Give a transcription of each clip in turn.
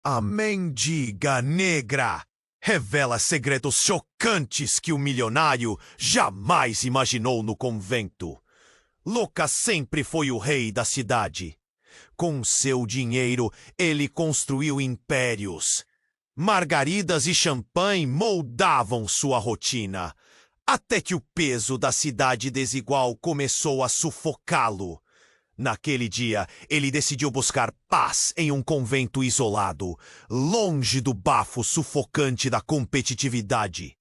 A mendiga negra revela segredos chocantes que o milionário jamais imaginou no convento. Lucas sempre foi o rei da cidade. Com seu dinheiro, ele construiu impérios. Margaridas e champanhe moldavam sua rotina, até que o peso da cidade desigual começou a sufocá-lo. Naquele dia, ele decidiu buscar paz em um convento isolado, longe do bafo sufocante da competitividade.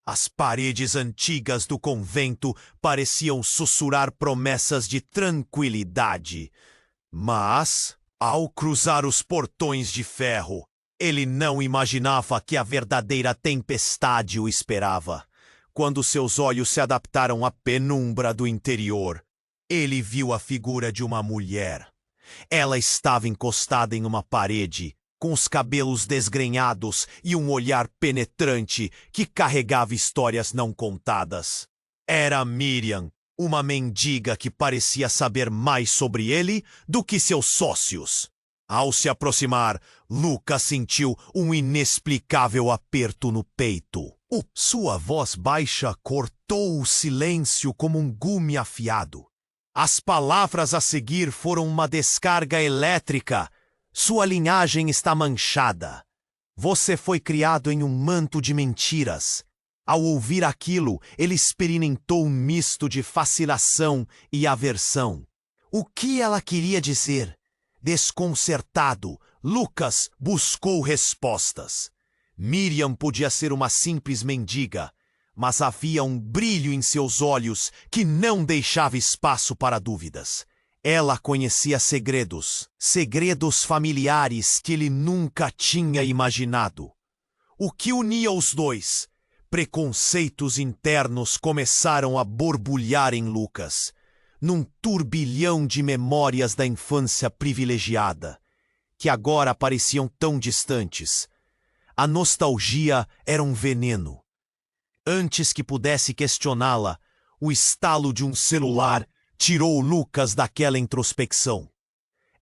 As paredes antigas do convento pareciam sussurrar promessas de tranquilidade. Mas, ao cruzar os portões de ferro, ele não imaginava que a verdadeira tempestade o esperava. Quando seus olhos se adaptaram à penumbra do interior, ele viu a figura de uma mulher. Ela estava encostada em uma parede, com os cabelos desgrenhados e um olhar penetrante que carregava histórias não contadas. Era Miriam, uma mendiga que parecia saber mais sobre ele do que seus sócios. Ao se aproximar, Lucas sentiu um inexplicável aperto no peito. Sua voz baixa cortou o silêncio como um gume afiado. As palavras a seguir foram uma descarga elétrica. Sua linhagem está manchada. Você foi criado em um manto de mentiras. Ao ouvir aquilo, ele experimentou um misto de fascinação e aversão. O que ela queria dizer? Desconcertado, Lucas buscou respostas. Miriam podia ser uma simples mendiga, mas havia um brilho em seus olhos que não deixava espaço para dúvidas. Ela conhecia segredos familiares que ele nunca tinha imaginado. O que unia os dois? Preconceitos internos começaram a borbulhar em Lucas, num turbilhão de memórias da infância privilegiada, que agora pareciam tão distantes. A nostalgia era um veneno. Antes que pudesse questioná-la, o estalo de um celular tirou Lucas daquela introspecção.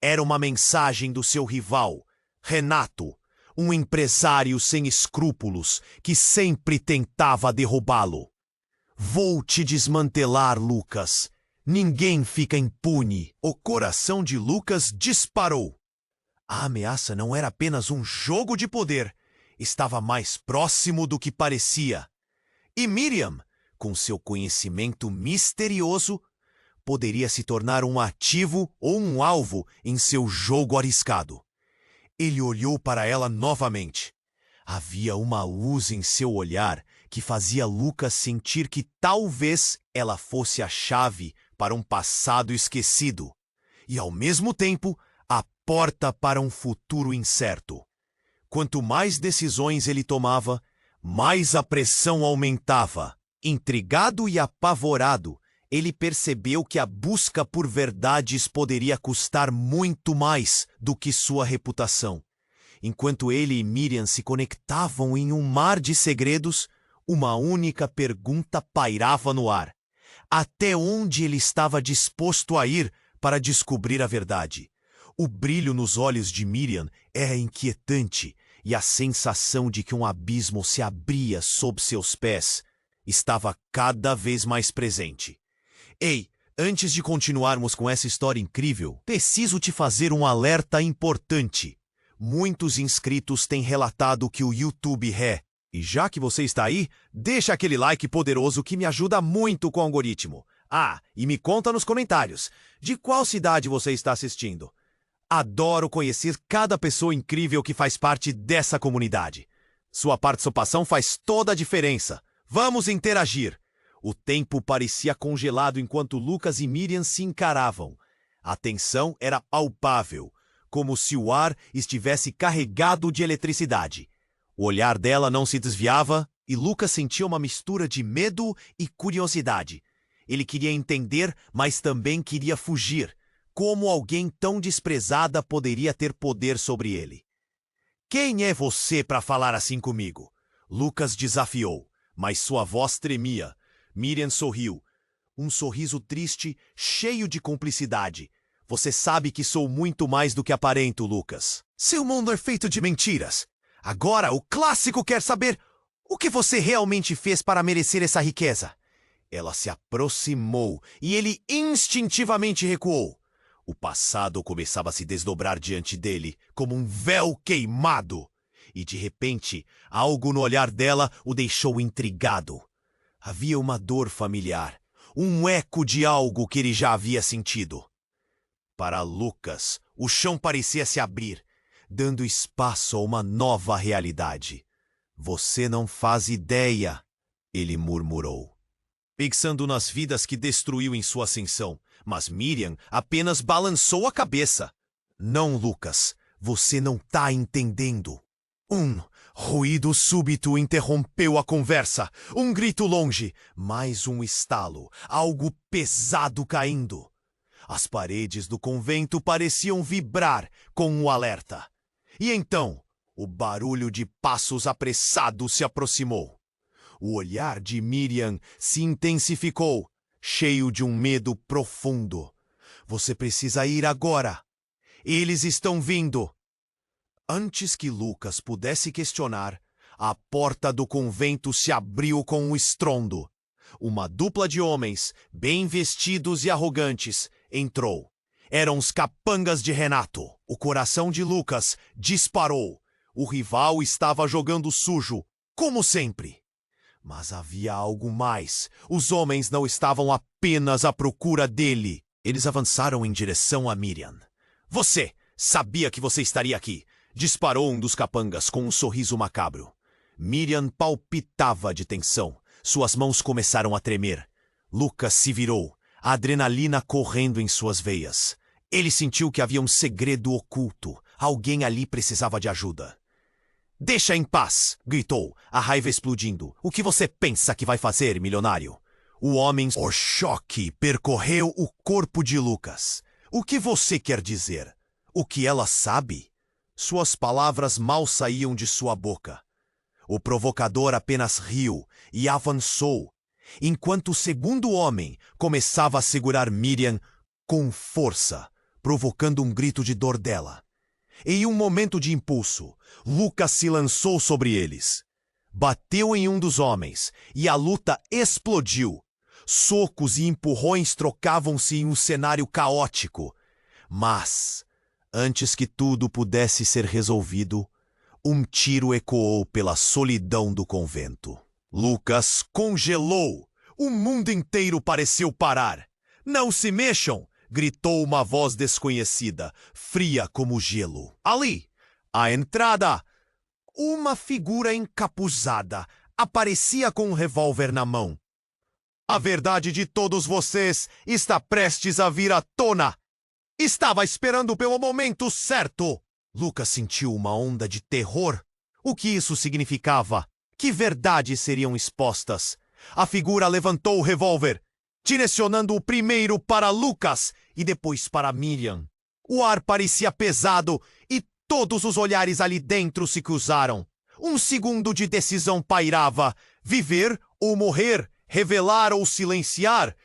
Era uma mensagem do seu rival, Renato, um empresário sem escrúpulos que sempre tentava derrubá-lo. Vou te desmantelar, Lucas. Ninguém fica impune. O coração de Lucas disparou. A ameaça não era apenas um jogo de poder. Estava mais próximo do que parecia. E Miriam, com seu conhecimento misterioso, poderia se tornar um ativo ou um alvo em seu jogo arriscado. Ele olhou para ela novamente. Havia uma luz em seu olhar que fazia Lucas sentir que talvez ela fosse a chave para um passado esquecido e, ao mesmo tempo, a porta para um futuro incerto. Quanto mais decisões ele tomava, mais a pressão aumentava. Intrigado e apavorado, ele percebeu que a busca por verdades poderia custar muito mais do que sua reputação. Enquanto ele e Miriam se conectavam em um mar de segredos, uma única pergunta pairava no ar. Até onde ele estava disposto a ir para descobrir a verdade? O brilho nos olhos de Miriam era inquietante e a sensação de que um abismo se abria sob seus pés estava cada vez mais presente. Ei, antes de continuarmos com essa história incrível, preciso te fazer um alerta importante. Muitos inscritos têm relatado que o YouTube ré. E já que você está aí, deixa aquele like poderoso que me ajuda muito com o algoritmo. Ah, e me conta nos comentários, de qual cidade você está assistindo? Adoro conhecer cada pessoa incrível que faz parte dessa comunidade. Sua participação faz toda a diferença. Vamos interagir. O tempo parecia congelado enquanto Lucas e Miriam se encaravam. A tensão era palpável, como se o ar estivesse carregado de eletricidade. O olhar dela não se desviava e Lucas sentia uma mistura de medo e curiosidade. Ele queria entender, mas também queria fugir. Como alguém tão desprezada poderia ter poder sobre ele? Quem é você para falar assim comigo? Lucas desafiou, mas sua voz tremia. Miriam sorriu. Um sorriso triste, cheio de cumplicidade. Você sabe que sou muito mais do que aparento, Lucas. Seu mundo é feito de mentiras. Agora, o clássico quer saber o que você realmente fez para merecer essa riqueza. Ela se aproximou e ele instintivamente recuou. O passado começava a se desdobrar diante dele, como um véu queimado. E, de repente, algo no olhar dela o deixou intrigado. Havia uma dor familiar, um eco de algo que ele já havia sentido. Para Lucas, o chão parecia se abrir, dando espaço a uma nova realidade. Você não faz ideia, ele murmurou, pensando nas vidas que destruiu em sua ascensão, mas Miriam apenas balançou a cabeça. Não, Lucas, você não tá entendendo. Um ruído súbito interrompeu a conversa. Um grito longe, mais um estalo, algo pesado caindo. As paredes do convento pareciam vibrar com o alerta. E então, o barulho de passos apressados se aproximou. O olhar de Miriam se intensificou, cheio de um medo profundo. Você precisa ir agora. Eles estão vindo. Antes que Lucas pudesse questionar, a porta do convento se abriu com um estrondo. Uma dupla de homens, bem vestidos e arrogantes, entrou. Eram os capangas de Renato. O coração de Lucas disparou. O rival estava jogando sujo, como sempre. Mas havia algo mais. Os homens não estavam apenas à procura dele. Eles avançaram em direção a Miriam. Você sabia que você estaria aqui, disparou um dos capangas com um sorriso macabro. Miriam palpitava de tensão. Suas mãos começaram a tremer. Lucas se virou, a adrenalina correndo em suas veias. Ele sentiu que havia um segredo oculto. Alguém ali precisava de ajuda. Deixa em paz, gritou, a raiva explodindo. O que você pensa que vai fazer, milionário? O choque percorreu o corpo de Lucas. O que você quer dizer? O que ela sabe? Suas palavras mal saíam de sua boca. O provocador apenas riu e avançou, enquanto o segundo homem começava a segurar Miriam com força, provocando um grito de dor dela. Em um momento de impulso, Lucas se lançou sobre eles. Bateu em um dos homens e a luta explodiu. Socos e empurrões trocavam-se em um cenário caótico. Mas, antes que tudo pudesse ser resolvido, um tiro ecoou pela solidão do convento. Lucas congelou. O mundo inteiro pareceu parar. Não se mexam! Gritou uma voz desconhecida, fria como gelo. Ali, à entrada, uma figura encapuzada aparecia com um revólver na mão. A verdade de todos vocês está prestes a vir à tona. Estava esperando pelo momento certo. Lucas sentiu uma onda de terror. O que isso significava? Que verdades seriam expostas? A figura levantou o revólver, direcionando-o primeiro para Lucas e depois para Miriam. O ar parecia pesado e todos os olhares ali dentro se cruzaram. Um segundo de decisão pairava: viver ou morrer, revelar ou silenciar.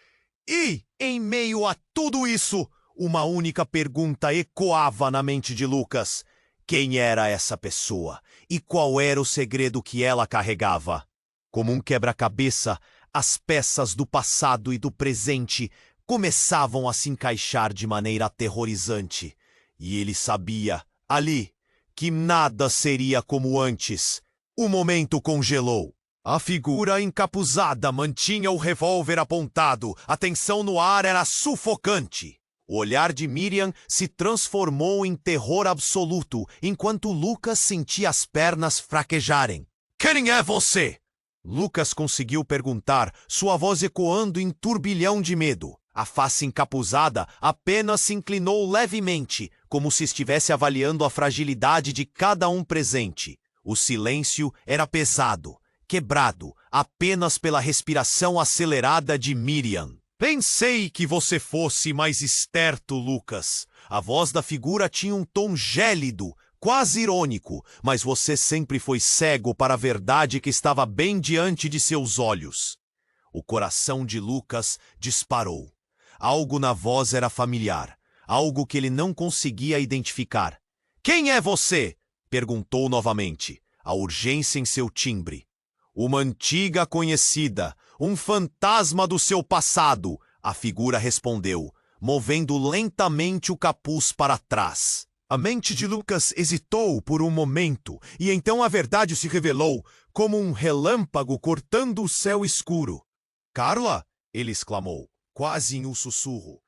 E, em meio a tudo isso, uma única pergunta ecoava na mente de Lucas: quem era essa pessoa? E qual era o segredo que ela carregava? Como um quebra-cabeça, as peças do passado e do presente começavam a se encaixar de maneira aterrorizante. E ele sabia, ali, que nada seria como antes. O momento congelou. A figura encapuzada mantinha o revólver apontado. A tensão no ar era sufocante. O olhar de Miriam se transformou em terror absoluto, enquanto Lucas sentia as pernas fraquejarem. Quem é você? Lucas conseguiu perguntar, sua voz ecoando em turbilhão de medo. A face encapuzada apenas se inclinou levemente, como se estivesse avaliando a fragilidade de cada um presente. O silêncio era pesado, quebrado apenas pela respiração acelerada de Miriam. Pensei que você fosse mais esperto, Lucas. A voz da figura tinha um tom gélido, quase irônico, mas você sempre foi cego para a verdade que estava bem diante de seus olhos. O coração de Lucas disparou. Algo na voz era familiar. algo que ele não conseguia identificar. "Quem é você?" perguntou novamente, a urgência em seu timbre. "Uma antiga conhecida, um fantasma do seu passado", a figura respondeu, movendo lentamente o capuz para trás. A mente de Lucas hesitou por um momento, e então a verdade se revelou, como um relâmpago cortando o céu escuro. "Carla!" ele exclamou, quase em um sussurro.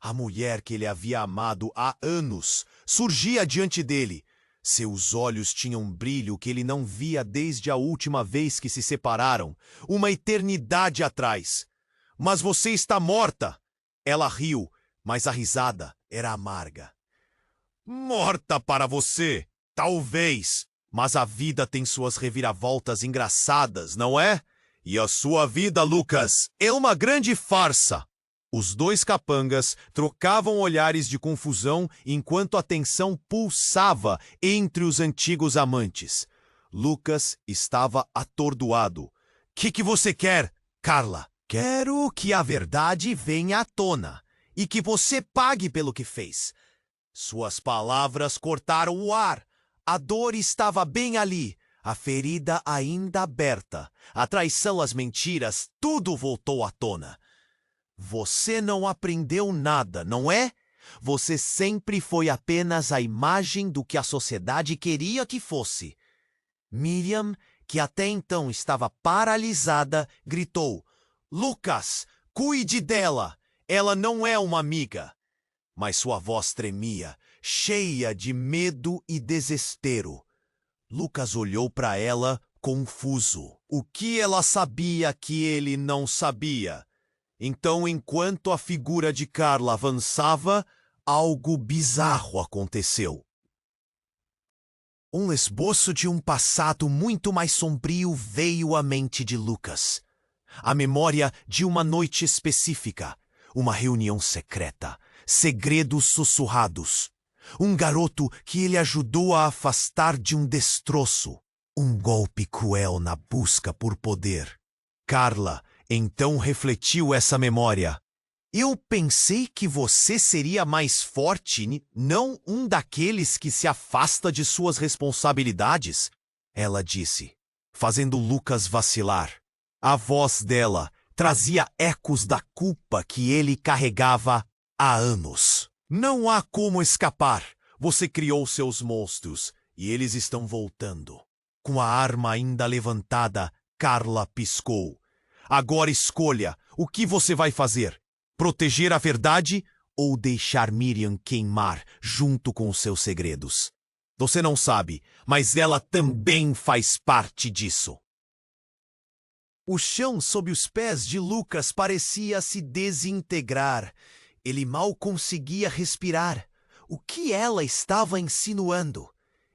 A mulher que ele havia amado há anos surgia diante dele. Seus olhos tinham um brilho que ele não via desde a última vez que se separaram, uma eternidade atrás. "Mas você está morta!" Ela riu, mas a risada era amarga. "Morta para você, talvez, mas a vida tem suas reviravoltas engraçadas, não é? E a sua vida, Lucas, é uma grande farsa." Os dois capangas trocavam olhares de confusão enquanto a tensão pulsava entre os antigos amantes. Lucas estava atordoado. Que você quer, Carla?" "Quero que a verdade venha à tona e que você pague pelo que fez." Suas palavras cortaram o ar. A dor estava bem ali, a ferida ainda aberta. A traição, as mentiras, tudo voltou à tona. "Você não aprendeu nada, não é? Você sempre foi apenas a imagem do que a sociedade queria que fosse." Miriam, que até então estava paralisada, gritou: "Lucas, cuide dela! Ela não é uma amiga." Mas sua voz tremia, cheia de medo e desespero. Lucas olhou para ela, confuso. O que ela sabia que ele não sabia? Então, enquanto a figura de Carla avançava, algo bizarro aconteceu. Um esboço de um passado muito mais sombrio veio à mente de Lucas. A memória de uma noite específica, uma reunião secreta, segredos sussurrados. Um garoto que ele ajudou a afastar de um destroço. Um golpe cruel na busca por poder. Carla então refletiu essa memória. "Eu pensei que você seria mais forte, não um daqueles que se afasta de suas responsabilidades", ela disse, fazendo Lucas vacilar. A voz dela trazia ecos da culpa que ele carregava há anos. "Não há como escapar. Você criou seus monstros e eles estão voltando." Com a arma ainda levantada, Carla piscou. "Agora escolha, o que você vai fazer? Proteger a verdade ou deixar Miriam queimar junto com os seus segredos? Você não sabe, mas ela também faz parte disso." O chão sob os pés de Lucas parecia se desintegrar. Ele mal conseguia respirar. O que ela estava insinuando?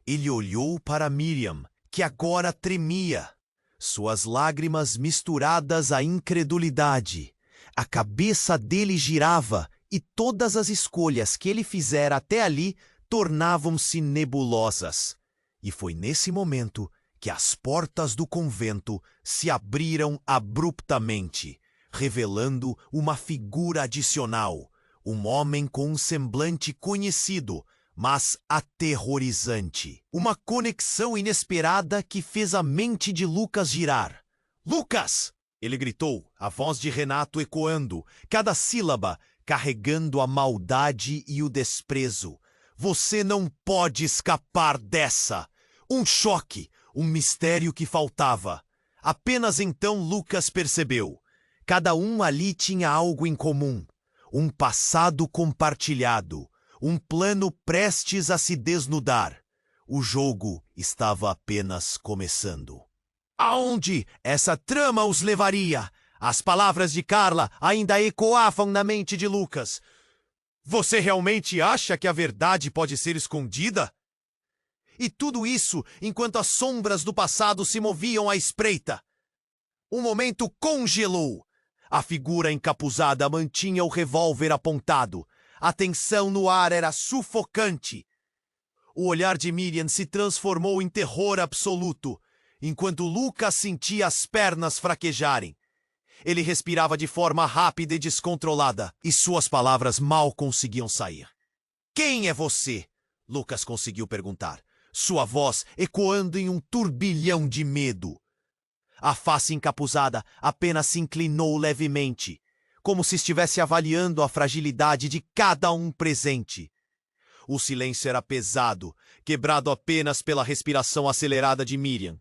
Ele olhou para Miriam, que agora tremia. Suas lágrimas misturadas à incredulidade. A cabeça dele girava e todas as escolhas que ele fizera até ali tornavam-se nebulosas. E foi nesse momento que as portas do convento se abriram abruptamente, revelando uma figura adicional, um homem com um semblante conhecido, mas aterrorizante. Uma conexão inesperada que fez a mente de Lucas girar. "Lucas!" ele gritou, a voz de Renato ecoando, cada sílaba carregando a maldade e o desprezo. "Você não pode escapar dessa!" Um choque, um mistério que faltava. Apenas então Lucas percebeu. Cada um ali tinha algo em comum. Um passado compartilhado. Um plano prestes a se desnudar. O jogo estava apenas começando. Aonde essa trama os levaria? As palavras de Carla ainda ecoavam na mente de Lucas. "Você realmente acha que a verdade pode ser escondida?" E tudo isso enquanto as sombras do passado se moviam à espreita. O momento congelou. A figura encapuzada mantinha o revólver apontado. A tensão no ar era sufocante. O olhar de Miriam se transformou em terror absoluto, enquanto Lucas sentia as pernas fraquejarem. Ele respirava de forma rápida e descontrolada, e suas palavras mal conseguiam sair. Quem é você? Lucas conseguiu perguntar, sua voz ecoando em um turbilhão de medo. A face encapuzada apenas se inclinou levemente, como se estivesse avaliando a fragilidade de cada um presente. O silêncio era pesado, quebrado apenas pela respiração acelerada de Miriam.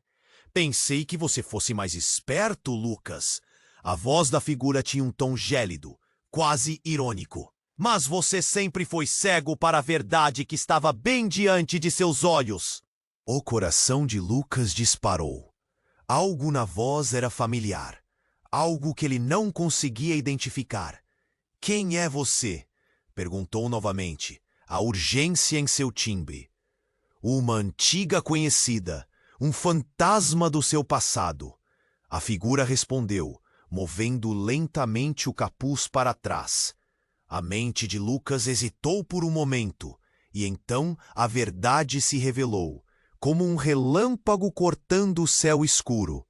Pensei que você fosse mais esperto, Lucas. A voz da figura tinha um tom gélido, quase irônico. Mas você sempre foi cego para a verdade que estava bem diante de seus olhos. O coração de Lucas disparou. Algo na voz era familiar. Algo que ele não conseguia identificar. Quem é você? Perguntou novamente, a urgência em seu timbre. Uma antiga conhecida, um fantasma do seu passado. A figura respondeu, movendo lentamente o capuz para trás. A mente de Lucas hesitou por um momento, e então a verdade se revelou, como um relâmpago cortando o céu escuro.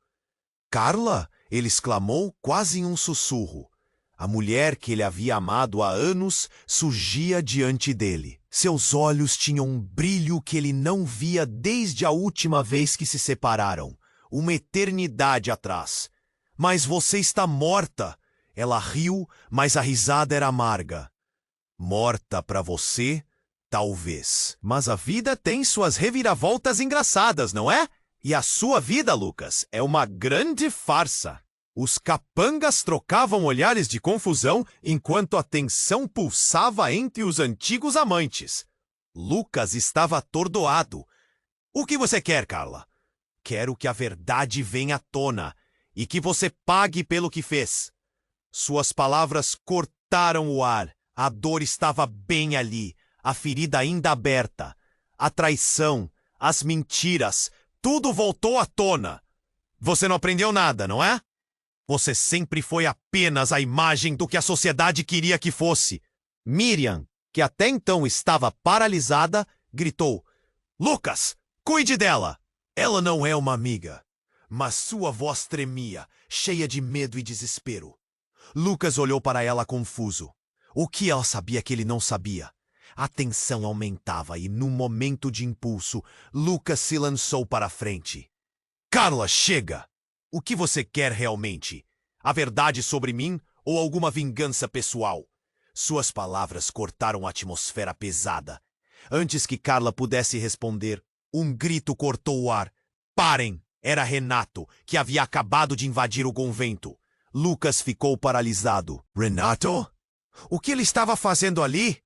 Carla! Ele exclamou quase em um sussurro. A mulher que ele havia amado há anos surgia diante dele. Seus olhos tinham um brilho que ele não via desde a última vez que se separaram, uma eternidade atrás. Mas você está morta! Ela riu, mas a risada era amarga. Morta para você? Talvez. Mas a vida tem suas reviravoltas engraçadas, não é? E a sua vida, Lucas, é uma grande farsa. Os capangas trocavam olhares de confusão enquanto a tensão pulsava entre os antigos amantes. Lucas estava atordoado. O que você quer, Carla? Quero que a verdade venha à tona e que você pague pelo que fez. Suas palavras cortaram o ar. A dor estava bem ali, a ferida ainda aberta. A traição, as mentiras, tudo voltou à tona. Você não aprendeu nada, não é? Você sempre foi apenas a imagem do que a sociedade queria que fosse. Miriam, que até então estava paralisada, gritou: Lucas, cuide dela! Ela não é uma amiga. Mas sua voz tremia, cheia de medo e desespero. Lucas olhou para ela confuso. O que ela sabia que ele não sabia? A tensão aumentava e, num momento de impulso, Lucas se lançou para a frente. Carla, chega! O que você quer realmente? A verdade sobre mim ou alguma vingança pessoal? Suas palavras cortaram a atmosfera pesada. Antes que Carla pudesse responder, um grito cortou o ar. Parem! Era Renato, que havia acabado de invadir o convento. Lucas ficou paralisado. Renato? O que ele estava fazendo ali?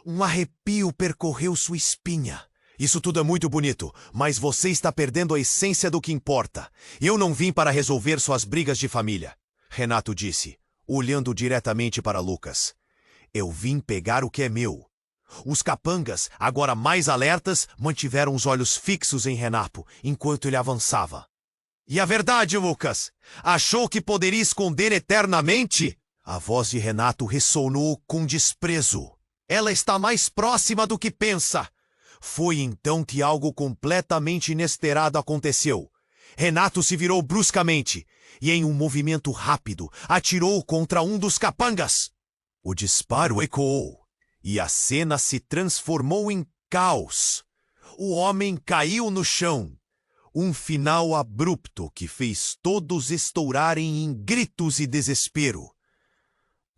Um arrepio percorreu sua espinha. Isso tudo é muito bonito, mas você está perdendo a essência do que importa. Eu não vim para resolver suas brigas de família, Renato disse, olhando diretamente para Lucas. Eu vim pegar o que é meu. Os capangas, agora mais alertas, mantiveram os olhos fixos em Renato, enquanto ele avançava. E a verdade, Lucas? Achou que poderia esconder eternamente? A voz de Renato ressonou com desprezo. Ela está mais próxima do que pensa. Foi então que algo completamente inesperado aconteceu. Renato se virou bruscamente e, em um movimento rápido, atirou contra um dos capangas. O disparo ecoou e a cena se transformou em caos. O homem caiu no chão. Um final abrupto que fez todos estourarem em gritos e desespero.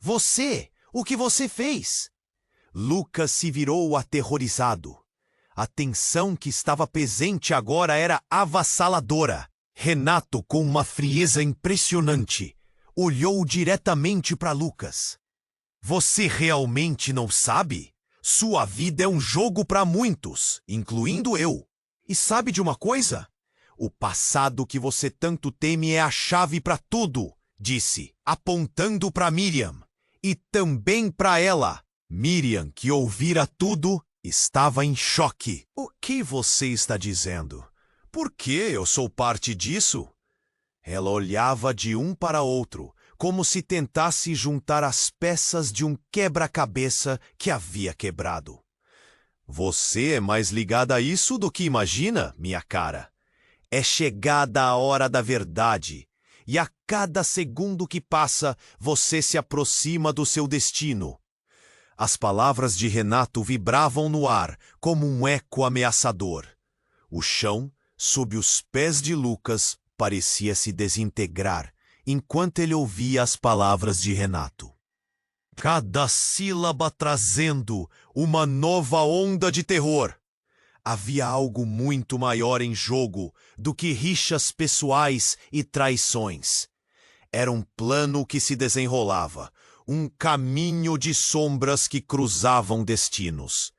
Você! O que você fez? Lucas se virou aterrorizado. A tensão que estava presente agora era avassaladora. Renato, com uma frieza impressionante, olhou diretamente para Lucas. Você realmente não sabe? Sua vida é um jogo para muitos, incluindo eu. E sabe de uma coisa? O passado que você tanto teme é a chave para tudo, disse, apontando para Miriam. E também para ela. Miriam, que ouvira tudo, estava em choque. O que você está dizendo? Por que eu sou parte disso? Ela olhava de um para outro, como se tentasse juntar as peças de um quebra-cabeça que havia quebrado. Você é mais ligada a isso do que imagina, minha cara. É chegada a hora da verdade, e a cada segundo que passa, você se aproxima do seu destino. As palavras de Renato vibravam no ar como um eco ameaçador. O chão, sob os pés de Lucas, parecia se desintegrar enquanto ele ouvia as palavras de Renato. Cada sílaba trazendo uma nova onda de terror. Havia algo muito maior em jogo do que rixas pessoais e traições. Era um plano que se desenrolava, um caminho de sombras que cruzavam destinos.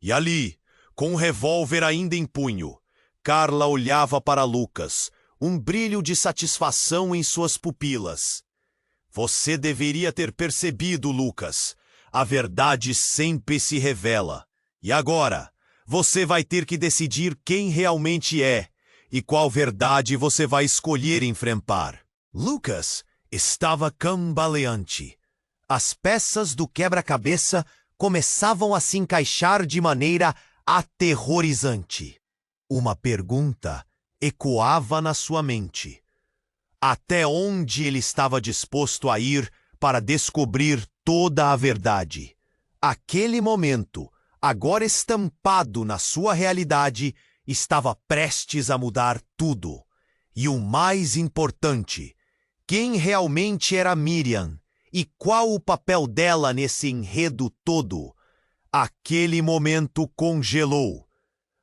E ali, com o revólver ainda em punho, Carla olhava para Lucas, um brilho de satisfação em suas pupilas. Você deveria ter percebido, Lucas. A verdade sempre se revela. E agora, você vai ter que decidir quem realmente é e qual verdade você vai escolher enfrentar. Lucas estava cambaleante. As peças do quebra-cabeça começavam a se encaixar de maneira aterrorizante. Uma pergunta ecoava na sua mente. Até onde ele estava disposto a ir para descobrir toda a verdade? Aquele momento, agora estampado na sua realidade, estava prestes a mudar tudo. E o mais importante, quem realmente era Miriam e qual o papel dela nesse enredo todo? Aquele momento congelou.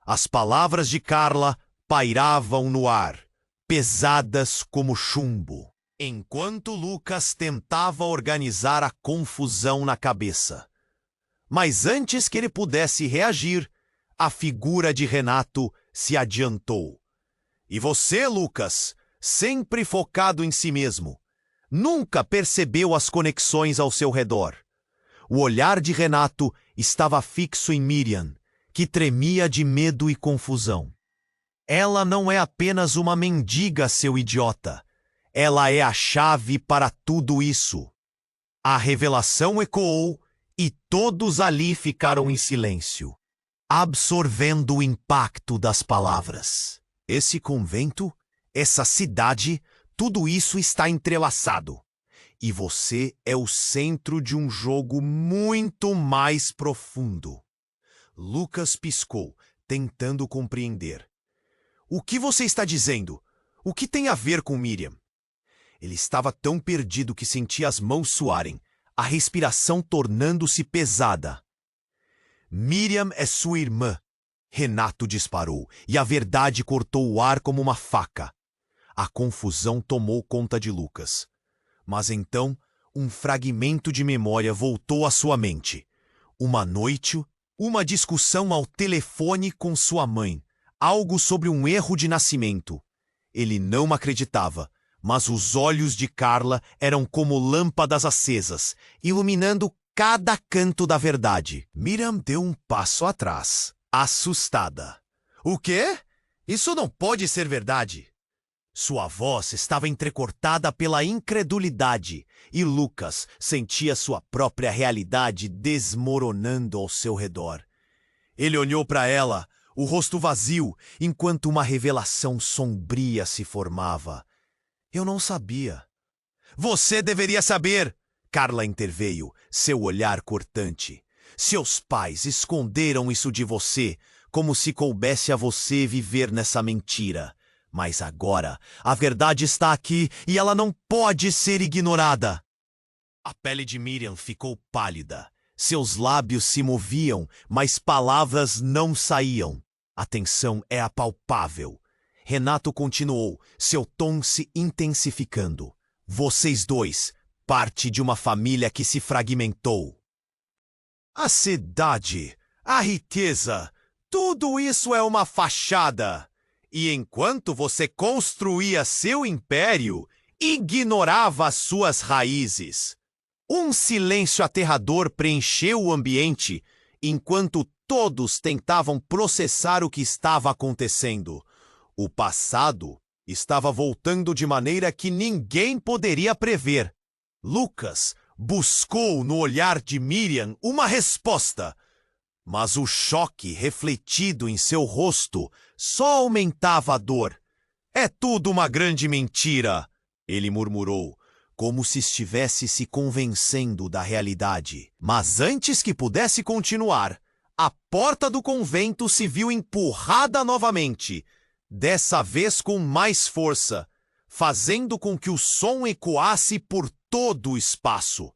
As palavras de Carla pairavam no ar, pesadas como chumbo, enquanto Lucas tentava organizar a confusão na cabeça. Mas antes que ele pudesse reagir, a figura de Renato se adiantou. E você, Lucas, sempre focado em si mesmo, nunca percebeu as conexões ao seu redor. O olhar de Renato estava fixo em Miriam, que tremia de medo e confusão. Ela não é apenas uma mendiga, seu idiota. Ela é a chave para tudo isso. A revelação ecoou e todos ali ficaram em silêncio, absorvendo o impacto das palavras. Esse convento, essa cidade, tudo isso está entrelaçado. E você é o centro de um jogo muito mais profundo. Lucas piscou, tentando compreender. O que você está dizendo? O que tem a ver com Miriam? Ele estava tão perdido que sentia as mãos suarem, a respiração tornando-se pesada. Miriam é sua irmã. Renato disparou, e a verdade cortou o ar como uma faca. A confusão tomou conta de Lucas. Mas então, um fragmento de memória voltou à sua mente. Uma noite, uma discussão ao telefone com sua mãe. Algo sobre um erro de nascimento. Ele não acreditava, mas os olhos de Carla eram como lâmpadas acesas, iluminando cada canto da verdade. Miriam deu um passo atrás, assustada. O quê? Isso não pode ser verdade. Sua voz estava entrecortada pela incredulidade, e Lucas sentia sua própria realidade desmoronando ao seu redor. Ele olhou para ela, o rosto vazio, enquanto uma revelação sombria se formava. Eu não sabia. Você deveria saber! Carla interveio, seu olhar cortante. Seus pais esconderam isso de você, como se coubesse a você viver nessa mentira. Mas agora, a verdade está aqui e ela não pode ser ignorada. A pele de Miriam ficou pálida. Seus lábios se moviam, mas palavras não saíam. A tensão é apalpável. Renato continuou, seu tom se intensificando. Vocês dois, parte de uma família que se fragmentou. A cidade, a riqueza, tudo isso é uma fachada. E enquanto você construía seu império, ignorava as suas raízes. Um silêncio aterrador preencheu o ambiente, enquanto todos tentavam processar o que estava acontecendo. O passado estava voltando de maneira que ninguém poderia prever. Lucas buscou no olhar de Miriam uma resposta, mas o choque refletido em seu rosto só aumentava a dor. É tudo uma grande mentira, ele murmurou, como se estivesse se convencendo da realidade. Mas antes que pudesse continuar, a porta do convento se viu empurrada novamente, dessa vez com mais força, fazendo com que o som ecoasse por todo o espaço.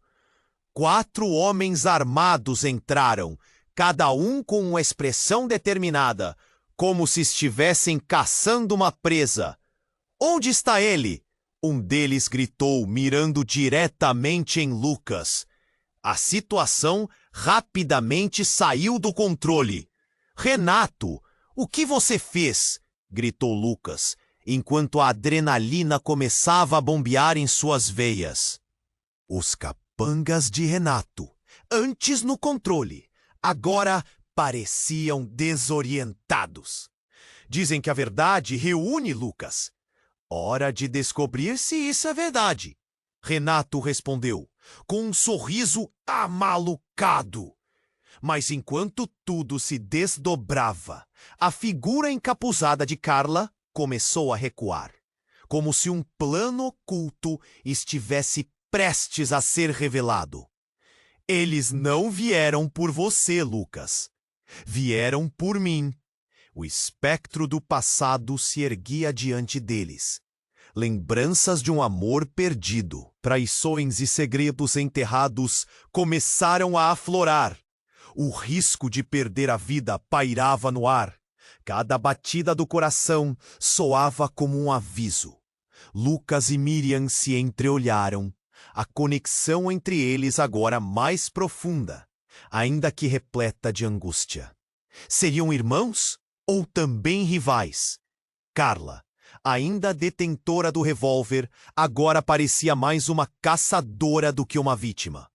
4 homens armados entraram, cada um com uma expressão determinada, como se estivessem caçando uma presa. "Onde está ele?" um deles gritou, mirando diretamente em Lucas. A situação rapidamente saiu do controle. "Renato, o que você fez?" gritou Lucas, enquanto a adrenalina começava a bombear em suas veias. Os capangas de Renato, antes no controle, agora pareciam desorientados. "Dizem que a verdade reúne, Lucas." "Hora de descobrir se isso é verdade," Renato respondeu, com um sorriso amalucado. Mas enquanto tudo se desdobrava, a figura encapuzada de Carla começou a recuar, como se um plano oculto estivesse prestes a ser revelado. "Eles não vieram por você, Lucas. Vieram por mim." O espectro do passado se erguia diante deles. Lembranças de um amor perdido, traições e segredos enterrados começaram a aflorar. O risco de perder a vida pairava no ar. Cada batida do coração soava como um aviso. Lucas e Miriam se entreolharam, a conexão entre eles agora mais profunda, ainda que repleta de angústia. Seriam irmãos ou também rivais? Carla, ainda detentora do revólver, agora parecia mais uma caçadora do que uma vítima.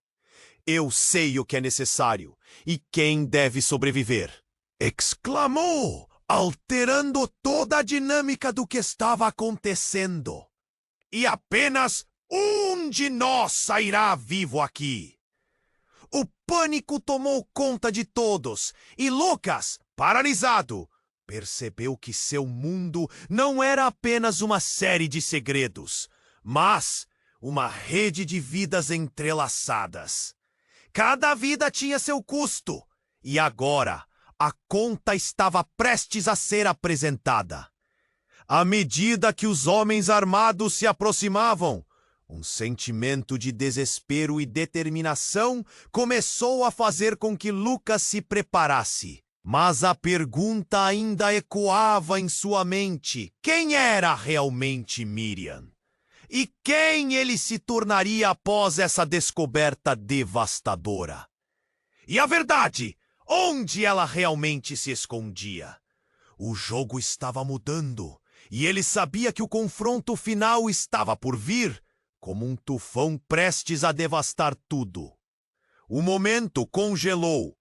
"Eu sei o que é necessário e quem deve sobreviver!" exclamou, alterando toda a dinâmica do que estava acontecendo. "E apenas um de nós sairá vivo aqui." O pânico tomou conta de todos e Lucas, paralisado, percebeu que seu mundo não era apenas uma série de segredos, mas uma rede de vidas entrelaçadas. Cada vida tinha seu custo, e agora a conta estava prestes a ser apresentada. À medida que os homens armados se aproximavam, um sentimento de desespero e determinação começou a fazer com que Lucas se preparasse. Mas a pergunta ainda ecoava em sua mente: quem era realmente Miriam? E quem ele se tornaria após essa descoberta devastadora? E a verdade, onde ela realmente se escondia? O jogo estava mudando, e ele sabia que o confronto final estava por vir, como um tufão prestes a devastar tudo. O momento congelou.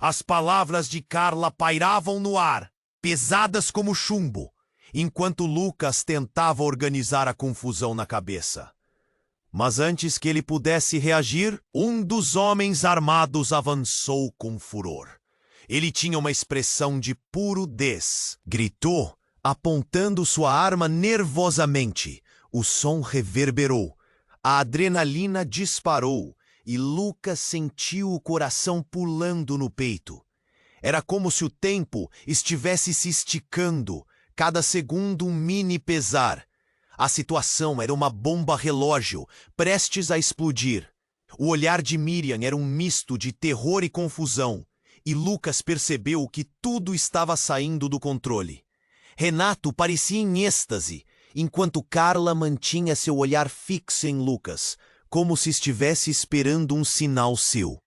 As palavras de Carla pairavam no ar, pesadas como chumbo, enquanto Lucas tentava organizar a confusão na cabeça. Mas antes que ele pudesse reagir, um dos homens armados avançou com furor. Ele tinha uma expressão de puro des. Gritou, apontando sua arma nervosamente. O som reverberou. A adrenalina disparou e Lucas sentiu o coração pulando no peito. Era como se o tempo estivesse se esticando, cada segundo um mini pesar. A situação era uma bomba relógio, prestes a explodir. O olhar de Miriam era um misto de terror e confusão, e Lucas percebeu que tudo estava saindo do controle. Renato parecia em êxtase, enquanto Carla mantinha seu olhar fixo em Lucas, como se estivesse esperando um sinal seu.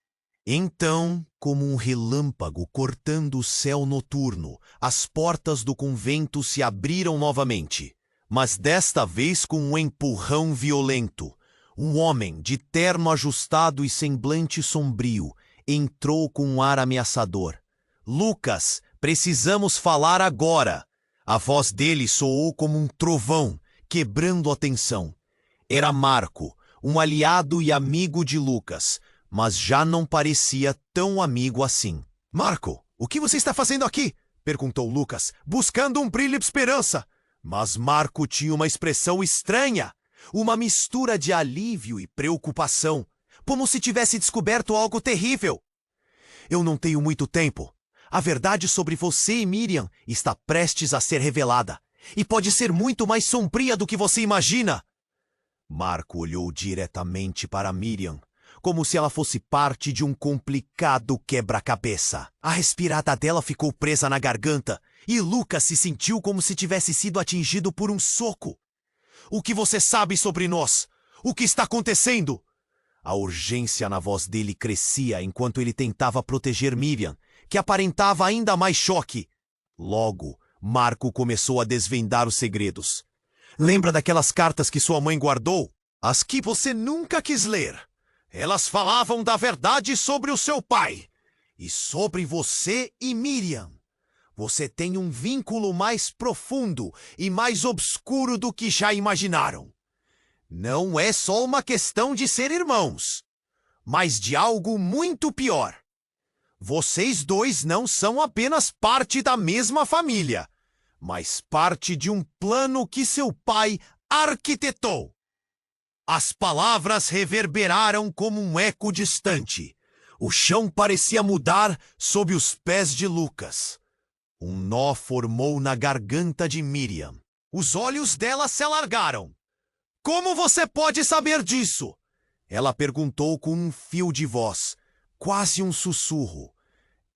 Então, como um relâmpago cortando o céu noturno, as portas do convento se abriram novamente, mas desta vez com um empurrão violento. Um homem de terno ajustado e semblante sombrio entrou com um ar ameaçador. "Lucas, precisamos falar agora!" A voz dele soou como um trovão, quebrando a tensão. Era Marco, um aliado e amigo de Lucas, mas já não parecia tão amigo assim. "Marco, o que você está fazendo aqui?" perguntou Lucas, buscando um brilho de esperança. Mas Marco tinha uma expressão estranha. Uma mistura de alívio e preocupação, como se tivesse descoberto algo terrível. Eu não tenho muito tempo. A verdade sobre você e Miriam está prestes a ser revelada, e pode ser muito mais sombria do que você imagina. Marco olhou diretamente para Miriam, como se ela fosse parte de um complicado quebra-cabeça. A respirada dela ficou presa na garganta, e Lucas se sentiu como se tivesse sido atingido por um soco. O que você sabe sobre nós? O que está acontecendo? A urgência na voz dele crescia enquanto ele tentava proteger Miriam, que aparentava ainda mais choque. Logo, Marco começou a desvendar os segredos. Lembra daquelas cartas que sua mãe guardou? As que você nunca quis ler. Elas falavam da verdade sobre o seu pai e sobre você e Miriam. Você tem um vínculo mais profundo e mais obscuro do que já imaginaram. Não é só uma questão de ser irmãos, mas de algo muito pior. Vocês dois não são apenas parte da mesma família, mas parte de um plano que seu pai arquitetou. As palavras reverberaram como um eco distante. O chão parecia mudar sob os pés de Lucas. Um nó formou na garganta de Miriam. Os olhos dela se alargaram. Como você pode saber disso? Ela perguntou com um fio de voz, quase um sussurro.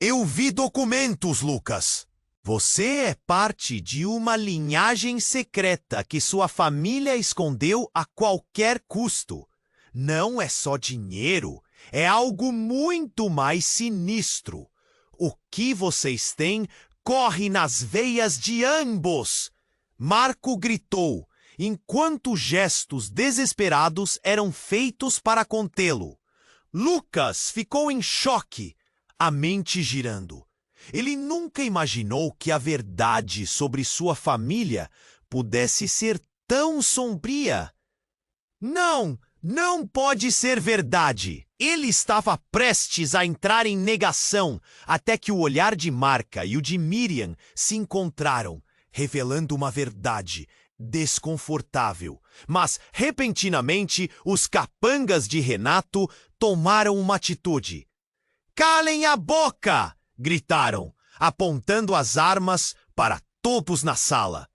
Eu vi documentos, Lucas. Você é parte de uma linhagem secreta que sua família escondeu a qualquer custo. Não é só dinheiro, é algo muito mais sinistro. O que vocês têm corre nas veias de ambos. Marco gritou, enquanto gestos desesperados eram feitos para contê-lo. Lucas ficou em choque, a mente girando. Ele nunca imaginou que a verdade sobre sua família pudesse ser tão sombria. Não pode ser verdade. Ele estava prestes a entrar em negação, até que o olhar de Marca e o de Miriam se encontraram, revelando uma verdade desconfortável. Mas, repentinamente, os capangas de Renato tomaram uma atitude. Calem a boca! Gritaram, apontando as armas para todos na sala.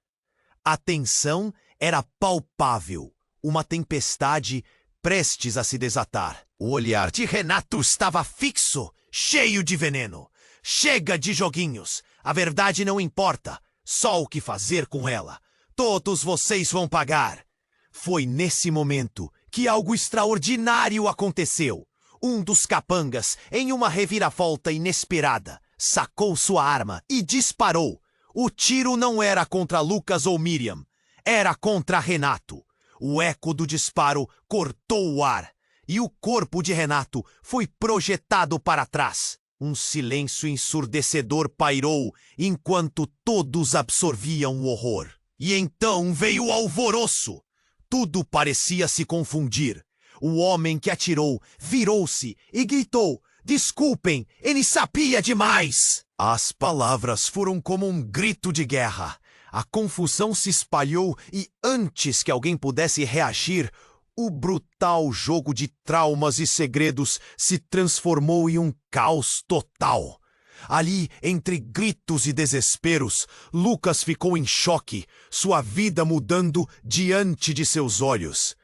A tensão era palpável, uma tempestade prestes a se desatar. O olhar de Renato estava fixo, cheio de veneno. Chega de joguinhos, a verdade não importa, só o que fazer com ela. Todos vocês vão pagar. Foi nesse momento que algo extraordinário aconteceu. Um dos capangas, em uma reviravolta inesperada, sacou sua arma e disparou. O tiro não era contra Lucas ou Miriam, era contra Renato. O eco do disparo cortou o ar, e o corpo de Renato foi projetado para trás. Um silêncio ensurdecedor pairou, enquanto todos absorviam o horror. E então veio o alvoroço. Tudo parecia se confundir. O homem que atirou virou-se e gritou, desculpem, ele sabia demais! As palavras foram como um grito de guerra. A confusão se espalhou e antes que alguém pudesse reagir, o brutal jogo de traumas e segredos se transformou em um caos total. Ali, entre gritos e desesperos, Lucas ficou em choque, sua vida mudando diante de seus olhos.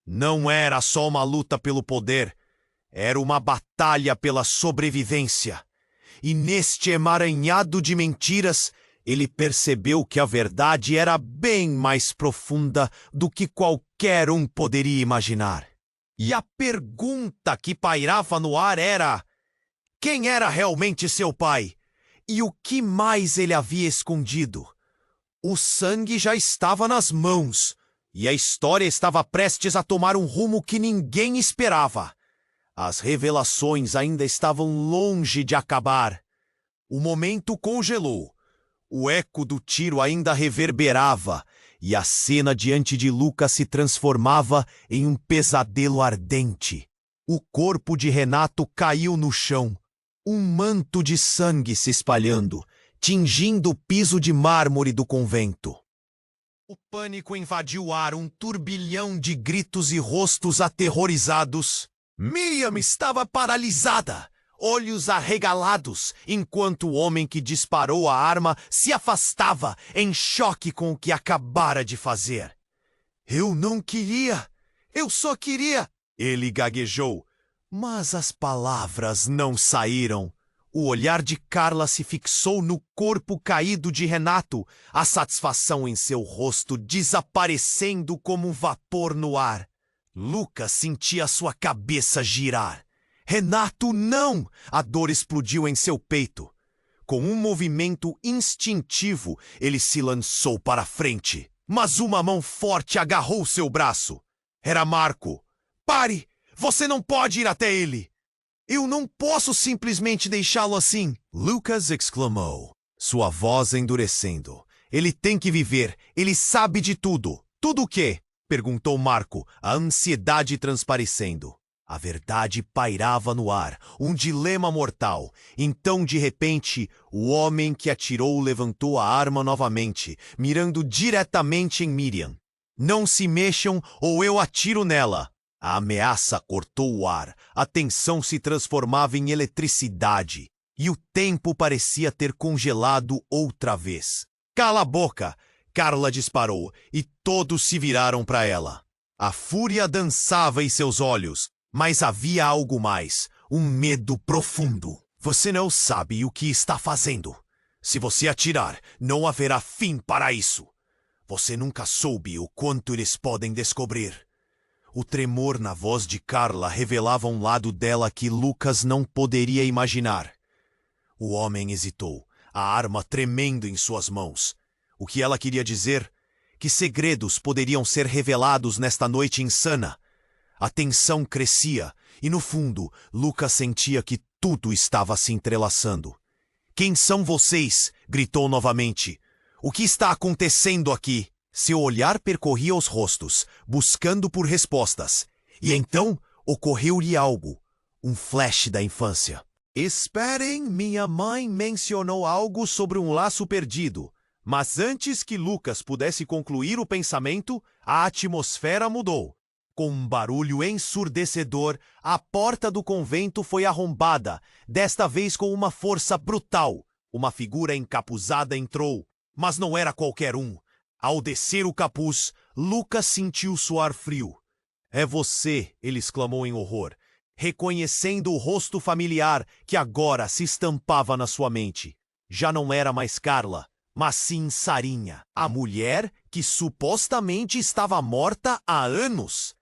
Não era só uma luta pelo poder, era uma batalha pela sobrevivência. E neste emaranhado de mentiras, ele percebeu que a verdade era bem mais profunda do que qualquer um poderia imaginar. E a pergunta que pairava no ar era: quem era realmente seu pai? E o que mais ele havia escondido? O sangue já estava nas mãos. E a história estava prestes a tomar um rumo que ninguém esperava. As revelações ainda estavam longe de acabar. O momento congelou. O eco do tiro ainda reverberava, e a cena diante de Lucas se transformava em um pesadelo ardente. O corpo de Renato caiu no chão, um manto de sangue se espalhando, tingindo o piso de mármore do convento. O pânico invadiu o ar, um turbilhão de gritos e rostos aterrorizados. Miriam estava paralisada, olhos arregalados, enquanto o homem que disparou a arma se afastava, em choque com o que acabara de fazer. Eu não queria, eu só queria, ele gaguejou, mas as palavras não saíram. O olhar de Carla se fixou no corpo caído de Renato, a satisfação em seu rosto desaparecendo como um vapor no ar. Lucas sentia sua cabeça girar. Renato, não! A dor explodiu em seu peito. Com um movimento instintivo, ele se lançou para a frente. Mas uma mão forte agarrou seu braço. Era Marco. Pare! Você não pode ir até ele! Eu não posso simplesmente deixá-lo assim! Lucas exclamou, sua voz endurecendo. Ele tem que viver, ele sabe de tudo. Tudo o quê? Perguntou Marco, a ansiedade transparecendo. A verdade pairava no ar, um dilema mortal. Então, de repente, o homem que atirou levantou a arma novamente, mirando diretamente em Miriam. Não se mexam ou eu atiro nela! A ameaça cortou o ar, a tensão se transformava em eletricidade, e o tempo parecia ter congelado outra vez. Cala a boca! Carla disparou, e todos se viraram para ela. A fúria dançava em seus olhos, mas havia algo mais, um medo profundo. Você não sabe o que está fazendo. Se você atirar, não haverá fim para isso. Você nunca soube o quanto eles podem descobrir. O tremor na voz de Carla revelava um lado dela que Lucas não poderia imaginar. O homem hesitou, a arma tremendo em suas mãos. O que ela queria dizer? Que segredos poderiam ser revelados nesta noite insana? A tensão crescia, e no fundo, Lucas sentia que tudo estava se entrelaçando. Quem são vocês? Gritou novamente. O que está acontecendo aqui? Seu olhar percorria os rostos, buscando por respostas. E então ocorreu-lhe algo, um flash da infância. Esperem, minha mãe mencionou algo sobre um laço perdido. Mas antes que Lucas pudesse concluir o pensamento, a atmosfera mudou. Com um barulho ensurdecedor, a porta do convento foi arrombada, desta vez com uma força brutal. Uma figura encapuzada entrou, mas não era qualquer um. Ao descer o capuz, Lucas sentiu suar frio. É você, ele exclamou em horror, reconhecendo o rosto familiar que agora se estampava na sua mente. Já não era mais Carla, mas sim Sarinha, a mulher que supostamente estava morta há anos.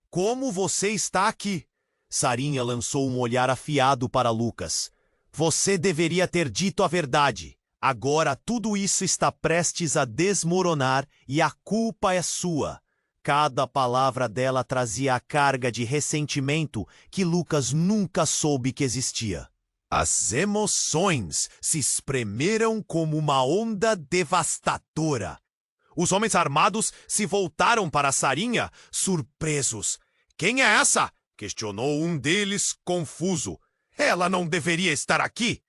Como você está aqui? Sarinha lançou um olhar afiado para Lucas. Você deveria ter dito a verdade. Agora tudo isso está prestes a desmoronar e a culpa é sua. Cada palavra dela trazia a carga de ressentimento que Lucas nunca soube que existia. As emoções se espremeram como uma onda devastadora. Os homens armados se voltaram para Sarinha, surpresos. Quem é essa? Questionou um deles, confuso. Ela não deveria estar aqui.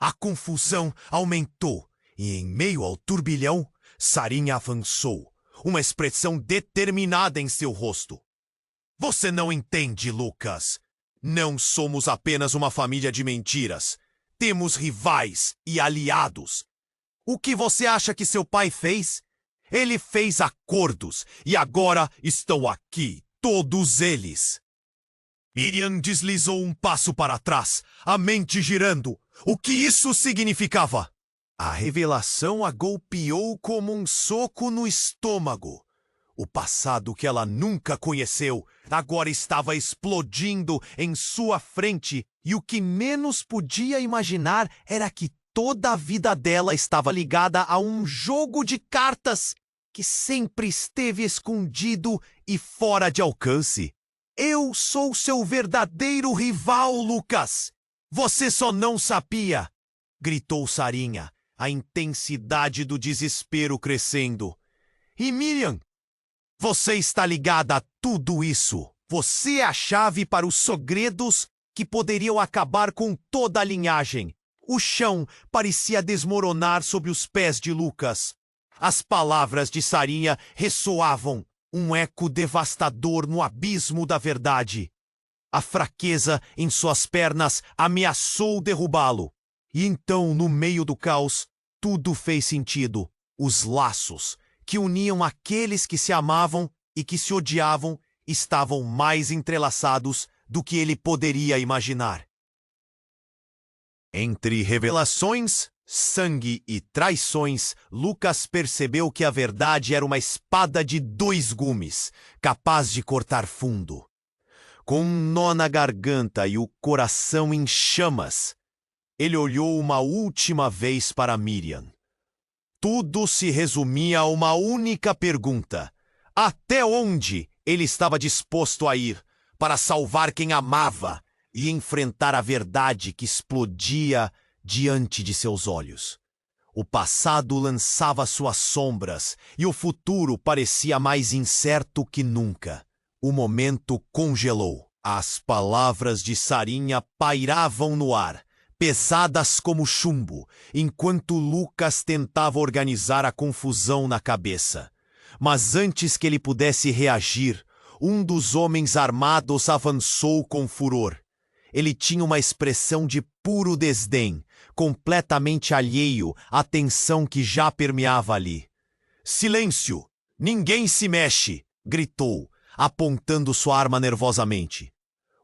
A confusão aumentou, e em meio ao turbilhão, Sarinha avançou, uma expressão determinada em seu rosto. Você não entende, Lucas. Não somos apenas uma família de mentiras. Temos rivais e aliados. O que você acha que seu pai fez? Ele fez acordos, e agora estão aqui, todos eles. Miriam deslizou um passo para trás, a mente girando. O que isso significava? A revelação a golpeou como um soco no estômago. O passado que ela nunca conheceu agora estava explodindo em sua frente, e o que menos podia imaginar era que toda a vida dela estava ligada a um jogo de cartas que sempre esteve escondido e fora de alcance. Eu sou seu verdadeiro rival, Lucas! Você só não sabia! Gritou Sarinha, a intensidade do desespero crescendo. E Miriam? Você está ligada a tudo isso. Você é a chave para os segredos que poderiam acabar com toda a linhagem. O chão parecia desmoronar sob os pés de Lucas. As palavras de Sarinha ressoavam, um eco devastador no abismo da verdade. A fraqueza em suas pernas ameaçou derrubá-lo. E então, no meio do caos, tudo fez sentido. Os laços que uniam aqueles que se amavam e que se odiavam estavam mais entrelaçados do que ele poderia imaginar. Entre revelações, sangue e traições, Lucas percebeu que a verdade era uma espada de 2 gumes, capaz de cortar fundo. Com um nó na garganta e o coração em chamas, ele olhou uma última vez para Miriam. Tudo se resumia a uma única pergunta: até onde ele estava disposto a ir para salvar quem amava e enfrentar a verdade que explodia diante de seus olhos? O passado lançava suas sombras e o futuro parecia mais incerto que nunca. O momento congelou. As palavras de Sarinha pairavam no ar, pesadas como chumbo, enquanto Lucas tentava organizar a confusão na cabeça. Mas antes que ele pudesse reagir, um dos homens armados avançou com furor. Ele tinha uma expressão de puro desdém, completamente alheio à tensão que já permeava ali. "Silêncio! Ninguém se mexe!" gritou, apontando sua arma nervosamente.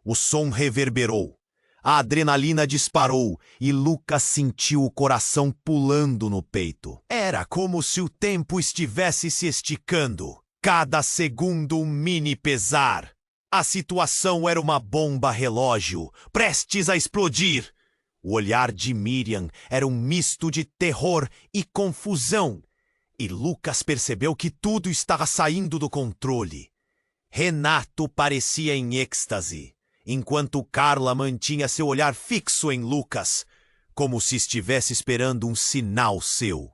O som reverberou. A adrenalina disparou e Lucas sentiu o coração pulando no peito. Era como se o tempo estivesse se esticando. Cada segundo um mini pesar. A situação era uma bomba relógio, prestes a explodir. O olhar de Miriam era um misto de terror e confusão. E Lucas percebeu que tudo estava saindo do controle. Renato parecia em êxtase, enquanto Carla mantinha seu olhar fixo em Lucas, como se estivesse esperando um sinal seu.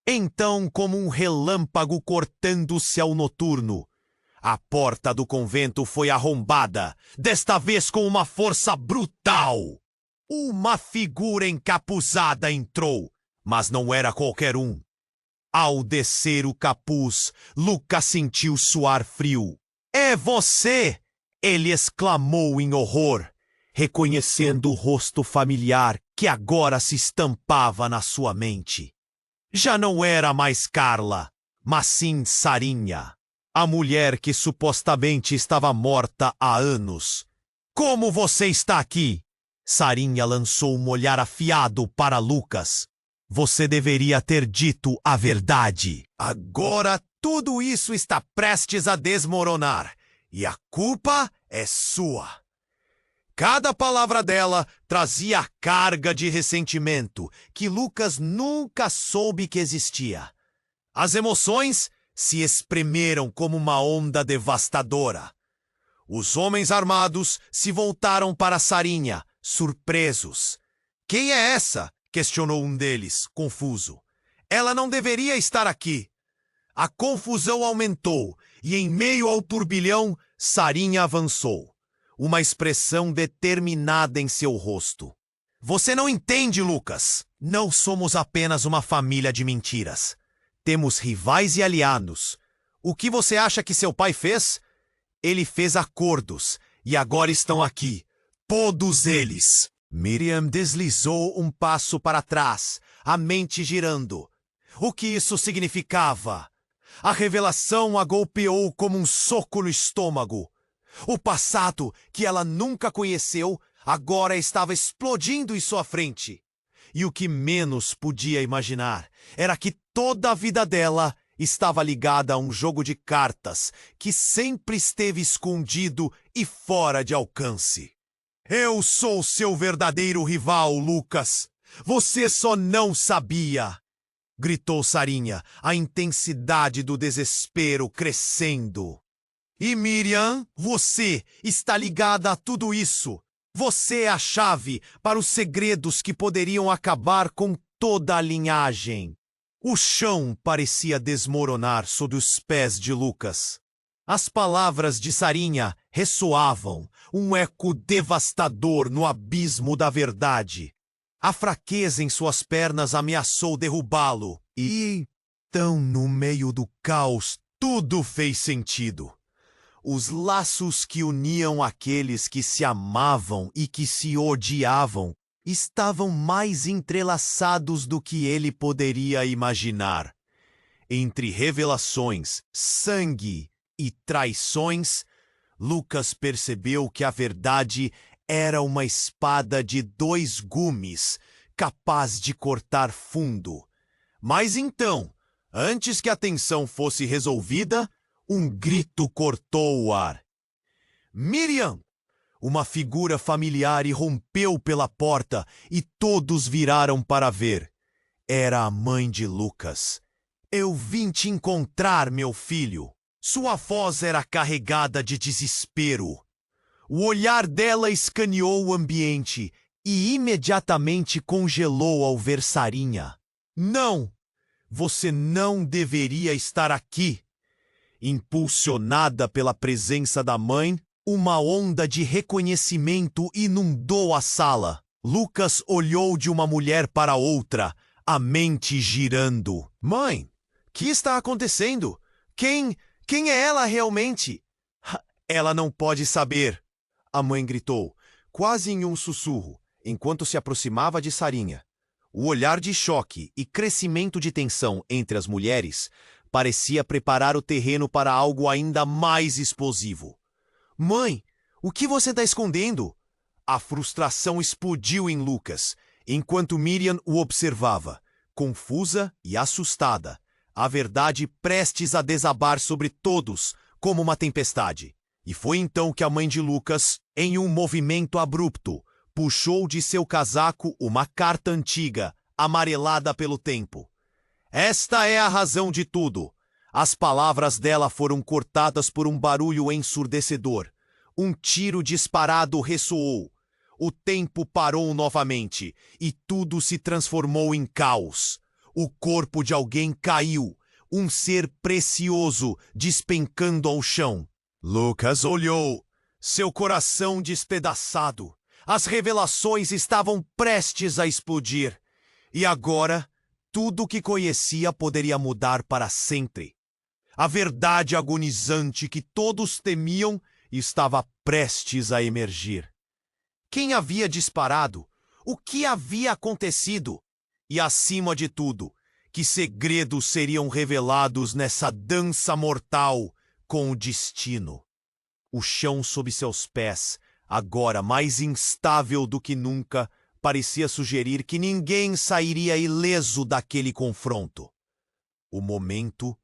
Então, como um relâmpago cortando o céu noturno, a porta do convento foi arrombada, desta vez com uma força brutal. Uma figura encapuzada entrou, mas não era qualquer um. Ao descer o capuz, Lucas sentiu suar frio. "É você!" ele exclamou em horror, reconhecendo o rosto familiar que agora se estampava na sua mente. Já não era mais Carla, mas sim Sarinha, a mulher que supostamente estava morta há anos. "Como você está aqui?" Sarinha lançou um olhar afiado para Lucas. "Você deveria ter dito a verdade. Agora tudo isso está prestes a desmoronar. E a culpa é sua." Cada palavra dela trazia a carga de ressentimento que Lucas nunca soube que existia. As emoções se espremeram como uma onda devastadora. Os homens armados se voltaram para Sarinha, surpresos. "Quem é essa?" questionou um deles, confuso. "Ela não deveria estar aqui." A confusão aumentou e, em meio ao turbilhão, Sarinha avançou, uma expressão determinada em seu rosto. "Você não entende, Lucas. Não somos apenas uma família de mentiras. Temos rivais e aliados. O que você acha que seu pai fez? Ele fez acordos e agora estão aqui, todos eles." Miriam deslizou um passo para trás, a mente girando. O que isso significava? A revelação a golpeou como um soco no estômago. O passado, que ela nunca conheceu, agora estava explodindo em sua frente. E o que menos podia imaginar era que toda a vida dela estava ligada a um jogo de cartas que sempre esteve escondido e fora de alcance. "Eu sou seu verdadeiro rival, Lucas. Você só não sabia!" gritou Sarinha, a intensidade do desespero crescendo. "E Miriam, você está ligada a tudo isso. Você é a chave para os segredos que poderiam acabar com toda a linhagem." O chão parecia desmoronar sob os pés de Lucas. As palavras de Sarinha ressoavam, um eco devastador no abismo da verdade. A fraqueza em suas pernas ameaçou derrubá-lo e Então, no meio do caos, tudo fez sentido. Os laços que uniam aqueles que se amavam e que se odiavam estavam mais entrelaçados do que ele poderia imaginar. Entre revelações, sangue e traições, Lucas percebeu que a verdade era uma espada de 2 gumes, capaz de cortar fundo. Mas então, antes que a tensão fosse resolvida, um grito cortou o ar. Miriam! Uma figura familiar irrompeu pela porta e todos viraram para ver. Era a mãe de Lucas. Eu vim te encontrar, meu filho. Sua voz era carregada de desespero. O olhar dela escaneou o ambiente e imediatamente congelou ao ver Sarinha. Não! Você não deveria estar aqui. Impulsionada pela presença da mãe, uma onda de reconhecimento inundou a sala. Lucas olhou de uma mulher para outra, a mente girando. Mãe, o que está acontecendo? Quem é ela realmente? Ela não pode saber, a mãe gritou, quase em um sussurro, enquanto se aproximava de Sarinha. O olhar de choque e crescimento de tensão entre as mulheres parecia preparar o terreno para algo ainda mais explosivo. Mãe, o que você está escondendo? A frustração explodiu em Lucas, enquanto Miriam o observava, confusa e assustada, a verdade prestes a desabar sobre todos como uma tempestade. E foi então que a mãe de Lucas, em um movimento abrupto, puxou de seu casaco uma carta antiga, amarelada pelo tempo. Esta é a razão de tudo. As palavras dela foram cortadas por um barulho ensurdecedor. Um tiro disparado ressoou. O tempo parou novamente e tudo se transformou em caos. O corpo de alguém caiu, um ser precioso despencando ao chão. Lucas olhou, seu coração despedaçado. As revelações estavam prestes a explodir. E agora, tudo o que conhecia poderia mudar para sempre. A verdade agonizante que todos temiam estava prestes a emergir. Quem havia disparado? O que havia acontecido? E, acima de tudo, que segredos seriam revelados nessa dança mortal com o destino? O chão sob seus pés, agora mais instável do que nunca, parecia sugerir que ninguém sairia ileso daquele confronto. O momento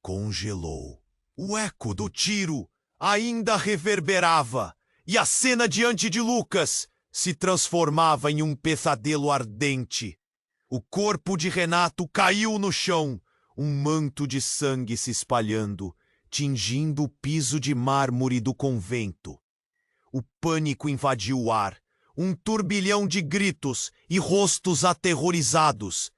congelou. O eco do tiro ainda reverberava, e a cena diante de Lucas se transformava em um pesadelo ardente. O corpo de Renato caiu no chão, um manto de sangue se espalhando, tingindo o piso de mármore do convento. O pânico invadiu o ar, um turbilhão de gritos e rostos aterrorizados.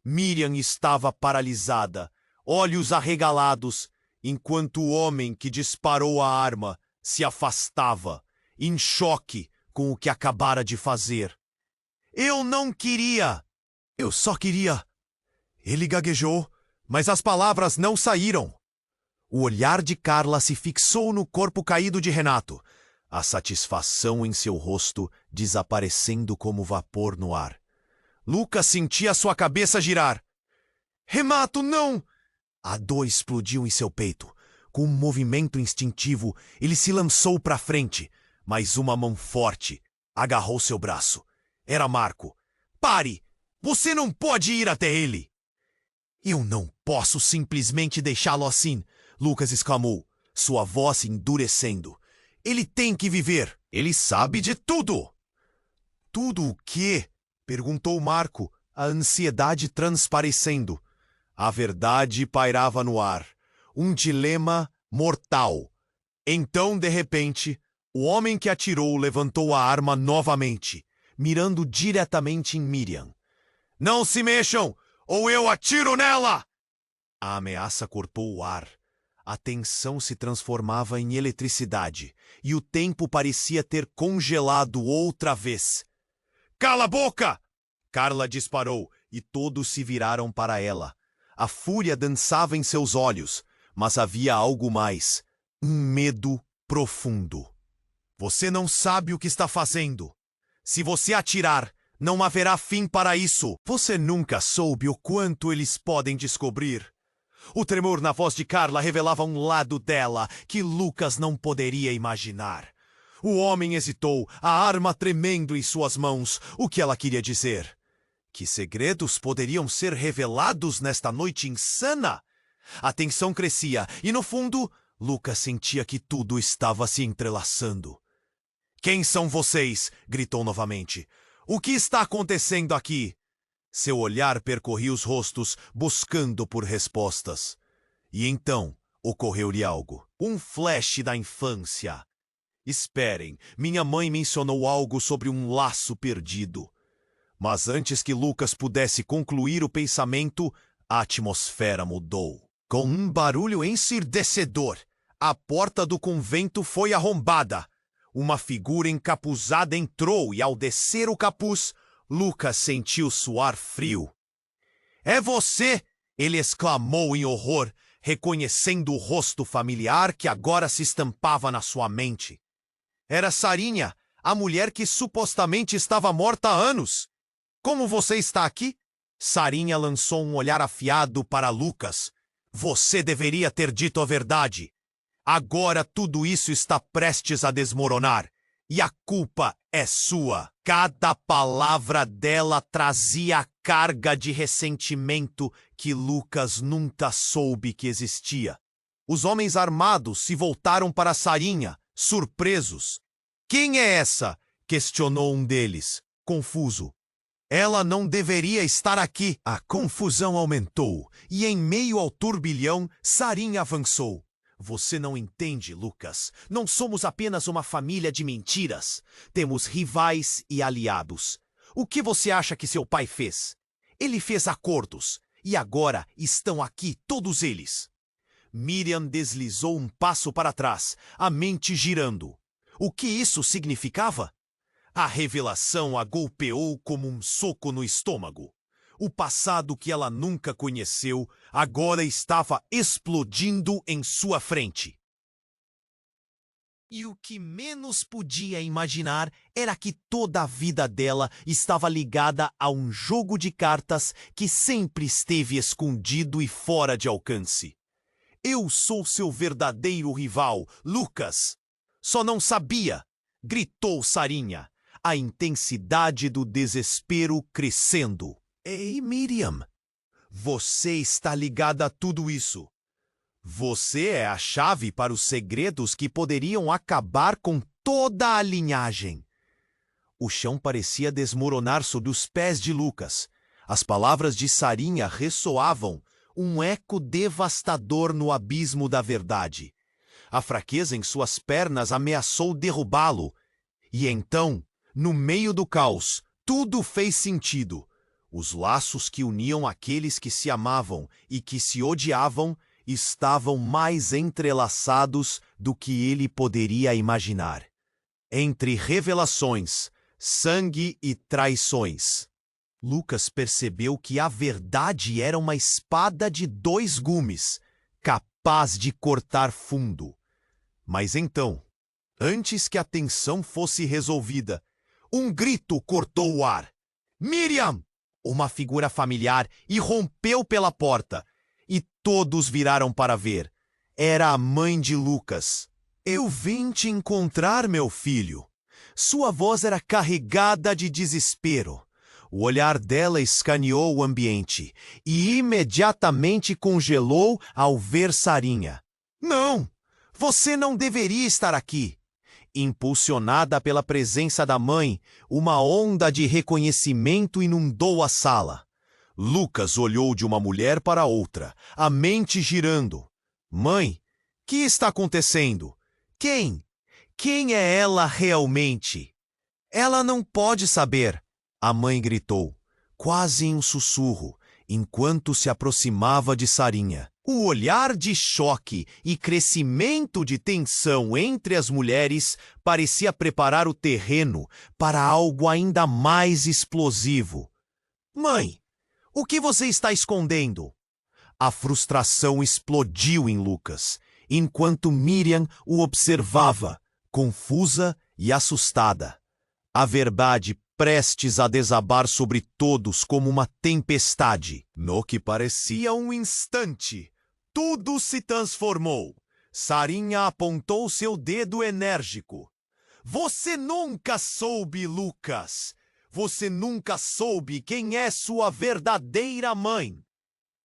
Miriam estava paralisada, olhos arregalados, enquanto o homem que disparou a arma se afastava, em choque com o que acabara de fazer. Eu não queria! Eu só queria... Ele gaguejou, mas as palavras não saíram. O olhar de Carla se fixou no corpo caído de Renato, a satisfação em seu rosto desaparecendo como vapor no ar. Lucas sentia sua cabeça girar. Renato, não! A dor explodiu em seu peito. Com um movimento instintivo, ele se lançou para frente, mas uma mão forte agarrou seu braço. Era Marco. Pare! Você não pode ir até ele! Eu não posso simplesmente deixá-lo assim, Lucas exclamou, sua voz endurecendo. Ele tem que viver. Ele sabe de tudo. Tudo o quê? Perguntou Marco, a ansiedade transparecendo. A verdade pairava no ar. Um dilema mortal. Então, de repente, o homem que atirou levantou a arma novamente, mirando diretamente em Miriam. Não se mexam, ou eu atiro nela! A ameaça cortou o ar. A tensão se transformava em eletricidade, e o tempo parecia ter congelado outra vez. Cala a boca! Carla disparou, e todos se viraram para ela. A fúria dançava em seus olhos, mas havia algo mais. Um medo profundo. Você não sabe o que está fazendo. Se você atirar, não haverá fim para isso. Você nunca soube o quanto eles podem descobrir. O tremor na voz de Carla revelava um lado dela que Lucas não poderia imaginar. O homem hesitou, a arma tremendo em suas mãos. O que ela queria dizer? Que segredos poderiam ser revelados nesta noite insana? A tensão crescia e, no fundo, Lucas sentia que tudo estava se entrelaçando. Quem são vocês? Gritou novamente. O que está acontecendo aqui? Seu olhar percorria os rostos, buscando por respostas. E então, ocorreu-lhe algo. Um flash da infância. Esperem, minha mãe mencionou algo sobre um laço perdido. Mas antes que Lucas pudesse concluir o pensamento, a atmosfera mudou. Com um barulho ensurdecedor, a porta do convento foi arrombada. Uma figura encapuzada entrou e, ao descer o capuz, Lucas sentiu suar frio. É você! Ele exclamou em horror, reconhecendo o rosto familiar que agora se estampava na sua mente. Era Sarinha, a mulher que supostamente estava morta há anos. Como você está aqui? Sarinha lançou um olhar afiado para Lucas. Você deveria ter dito a verdade. Agora tudo isso está prestes a desmoronar. E a culpa é sua. Cada palavra dela trazia a carga de ressentimento que Lucas nunca soube que existia. Os homens armados se voltaram para Sarinha, surpresos. Quem é essa? Questionou um deles, confuso. Ela não deveria estar aqui. A confusão aumentou, e em meio ao turbilhão, Sarinha avançou. Você não entende, Lucas. Não somos apenas uma família de mentiras. Temos rivais e aliados. O que você acha que seu pai fez? Ele fez acordos, e agora estão aqui todos eles. Miriam deslizou um passo para trás, a mente girando. O que isso significava? A revelação a golpeou como um soco no estômago. O passado que ela nunca conheceu agora estava explodindo em sua frente. E o que menos podia imaginar era que toda a vida dela estava ligada a um jogo de cartas que sempre esteve escondido e fora de alcance. Eu sou seu verdadeiro rival, Lucas. Só não sabia, gritou Sarinha, a intensidade do desespero crescendo. Ei, Miriam, você está ligada a tudo isso. Você é a chave para os segredos que poderiam acabar com toda a linhagem. O chão parecia desmoronar sob os pés de Lucas. As palavras de Sarinha ressoavam, um eco devastador no abismo da verdade. A fraqueza em suas pernas ameaçou derrubá-lo. E então, no meio do caos, tudo fez sentido. Os laços que uniam aqueles que se amavam e que se odiavam estavam mais entrelaçados do que ele poderia imaginar. Entre revelações, sangue e traições. Lucas percebeu que a verdade era uma espada de 2 gumes, capaz de cortar fundo. Mas então, antes que a tensão fosse resolvida, um grito cortou o ar. Miriam! Uma figura familiar irrompeu pela porta, e todos viraram para ver. Era a mãe de Lucas. Eu vim te encontrar, meu filho. Sua voz era carregada de desespero. O olhar dela escaneou o ambiente e imediatamente congelou ao ver Sarinha. Não! Você não deveria estar aqui. Impulsionada pela presença da mãe, uma onda de reconhecimento inundou a sala. Lucas olhou de uma mulher para outra, a mente girando. Mãe, que está acontecendo? Quem? Quem é ela realmente? Ela não pode saber, a mãe gritou, quase em um sussurro, enquanto se aproximava de Sarinha. O olhar de choque e crescimento de tensão entre as mulheres parecia preparar o terreno para algo ainda mais explosivo. Mãe, o que você está escondendo? A frustração explodiu em Lucas, enquanto Miriam o observava, confusa e assustada. A verdade prestes a desabar sobre todos como uma tempestade. No que parecia um instante, tudo se transformou. Sarinha apontou seu dedo enérgico. Você nunca soube, Lucas. Você nunca soube quem é sua verdadeira mãe.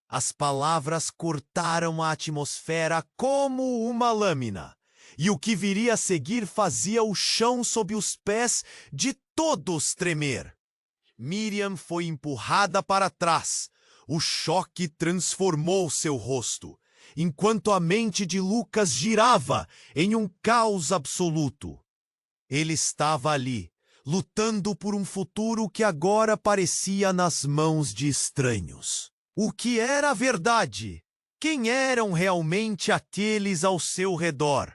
As palavras cortaram a atmosfera como uma lâmina, e o que viria a seguir fazia o chão sob os pés de todos tremer. Miriam foi empurrada para trás. O choque transformou seu rosto, enquanto a mente de Lucas girava em um caos absoluto. Ele estava ali, lutando por um futuro que agora parecia nas mãos de estranhos. O que era a verdade? Quem eram realmente aqueles ao seu redor?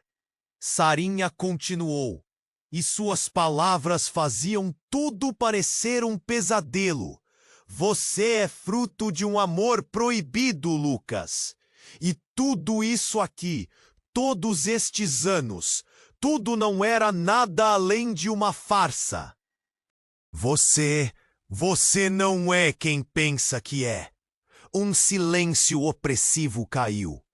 Sarinha continuou, e suas palavras faziam tudo parecer um pesadelo. Você é fruto de um amor proibido, Lucas. E tudo isso aqui, todos estes anos, tudo não era nada além de uma farsa. Você não é quem pensa que é. Um silêncio opressivo caiu.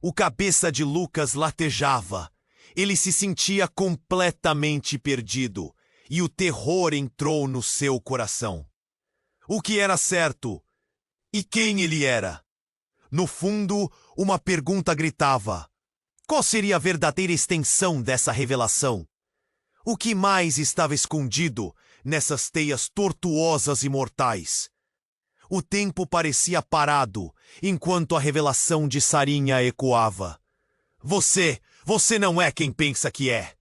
O cabeça de Lucas latejava. Ele se sentia completamente perdido, e o terror entrou no seu coração. O que era certo? E quem ele era? No fundo, uma pergunta gritava: qual seria a verdadeira extensão dessa revelação? O que mais estava escondido nessas teias tortuosas e mortais? O tempo parecia parado, enquanto a revelação de Sarinha ecoava. Você não é quem pensa que é.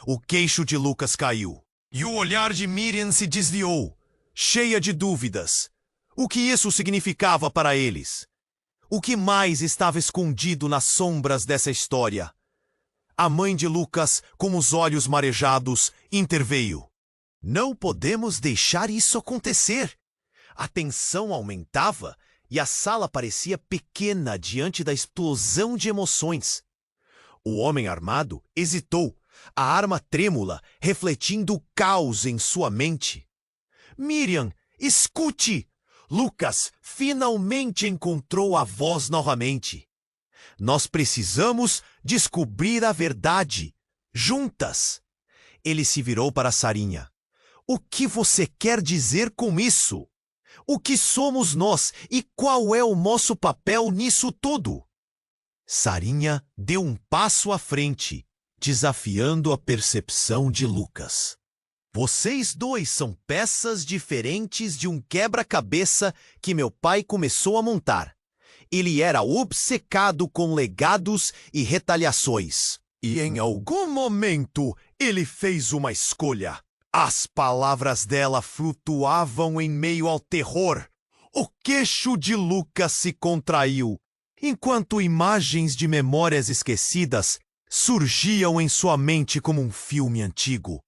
O queixo de Lucas caiu, e o olhar de Miriam se desviou, cheia de dúvidas. O que isso significava para eles? O que mais estava escondido nas sombras dessa história? A mãe de Lucas, com os olhos marejados, interveio. Não podemos deixar isso acontecer. A tensão aumentava e a sala parecia pequena diante da explosão de emoções. O homem armado hesitou, a arma trêmula refletindo o caos em sua mente. Miriam, escute! Lucas finalmente encontrou a voz novamente. Nós precisamos descobrir a verdade, juntas. Ele se virou para Sarinha. O que você quer dizer com isso? O que somos nós e qual é o nosso papel nisso tudo? Sarinha deu um passo à frente, desafiando a percepção de Lucas. Vocês dois são peças diferentes de um quebra-cabeça que meu pai começou a montar. Ele era obcecado com legados e retaliações. E em algum momento ele fez uma escolha. As palavras dela flutuavam em meio ao terror. O queixo de Lucas se contraiu, enquanto imagens de memórias esquecidas surgiam em sua mente como um filme antigo.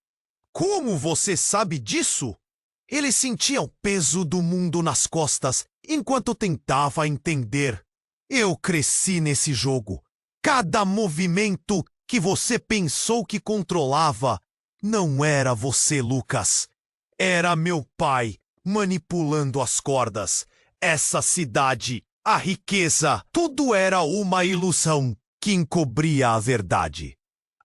Como você sabe disso? Ele sentia o peso do mundo nas costas enquanto tentava entender. Eu cresci nesse jogo. Cada movimento que você pensou que controlava não era você, Lucas. Era meu pai manipulando as cordas. Essa cidade, a riqueza, tudo era uma ilusão que encobria a verdade.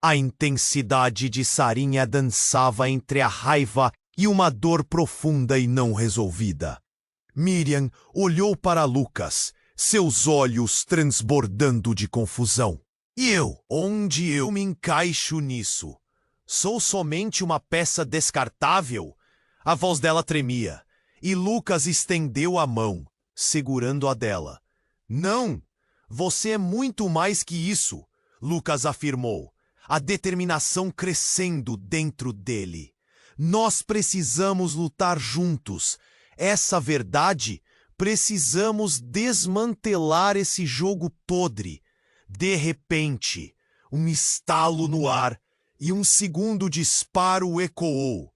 A intensidade de Sarinha dançava entre a raiva e uma dor profunda e não resolvida. Miriam olhou para Lucas, seus olhos transbordando de confusão. E eu? Onde eu me encaixo nisso? Sou somente uma peça descartável? A voz dela tremia, e Lucas estendeu a mão, segurando a dela. Não, você é muito mais que isso, Lucas afirmou, a determinação crescendo dentro dele. Nós precisamos lutar juntos. Essa verdade, precisamos desmantelar esse jogo podre. De repente, um estalo no ar e um segundo disparo ecoou.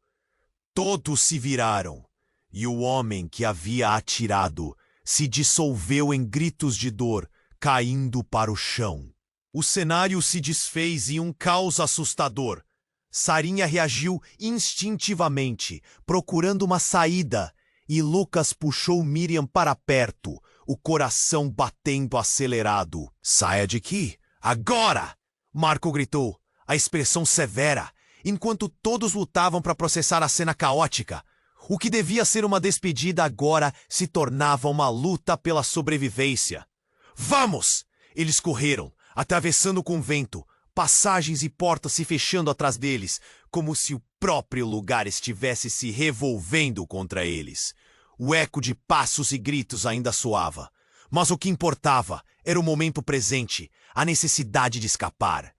Todos se viraram, e o homem que havia atirado se dissolveu em gritos de dor, caindo para o chão. O cenário se desfez em um caos assustador. Sarinha reagiu instintivamente, procurando uma saída, e Lucas puxou Miriam para perto, o coração batendo acelerado. "Saia de aqui! Agora!" Marco gritou, a expressão severa, enquanto todos lutavam para processar a cena caótica. O que devia ser uma despedida agora se tornava uma luta pela sobrevivência. "Vamos!" Eles correram, atravessando o convento, passagens e portas se fechando atrás deles, como se o próprio lugar estivesse se revolvendo contra eles. O eco de passos e gritos ainda soava, mas o que importava era o momento presente, a necessidade de escapar.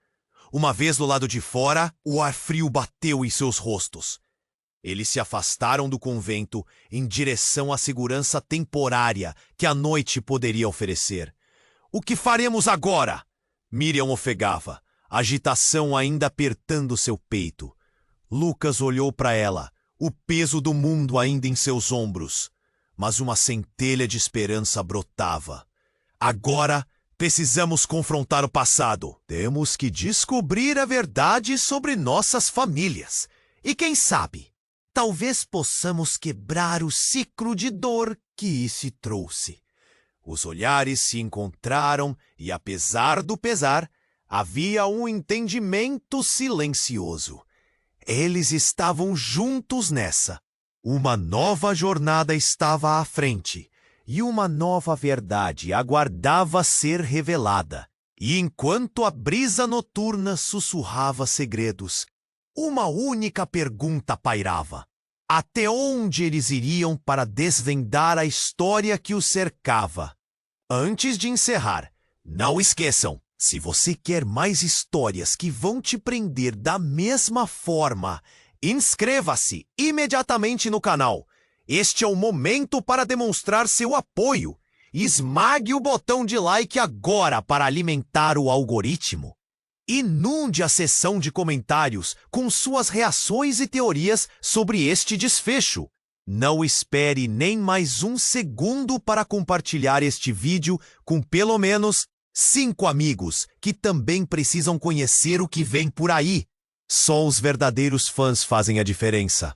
Uma vez do lado de fora, o ar frio bateu em seus rostos. Eles se afastaram do convento em direção à segurança temporária que a noite poderia oferecer. "O que faremos agora?" Miriam ofegava, a agitação ainda apertando seu peito. Lucas olhou para ela, o peso do mundo ainda em seus ombros. Mas uma centelha de esperança brotava. "Agora precisamos confrontar o passado. Temos que descobrir a verdade sobre nossas famílias. E quem sabe, talvez possamos quebrar o ciclo de dor que isso trouxe." Os olhares se encontraram e, apesar do pesar, havia um entendimento silencioso. Eles estavam juntos nessa. Uma nova jornada estava à frente, e uma nova verdade aguardava ser revelada. E enquanto a brisa noturna sussurrava segredos, uma única pergunta pairava: até onde eles iriam para desvendar a história que os cercava? Antes de encerrar, não esqueçam, se você quer mais histórias que vão te prender da mesma forma, inscreva-se imediatamente no canal. Este é o momento para demonstrar seu apoio. Esmague o botão de like agora para alimentar o algoritmo. Inunde a seção de comentários com suas reações e teorias sobre este desfecho. Não espere nem mais um segundo para compartilhar este vídeo com pelo menos 5 amigos que também precisam conhecer o que vem por aí. Só os verdadeiros fãs fazem a diferença.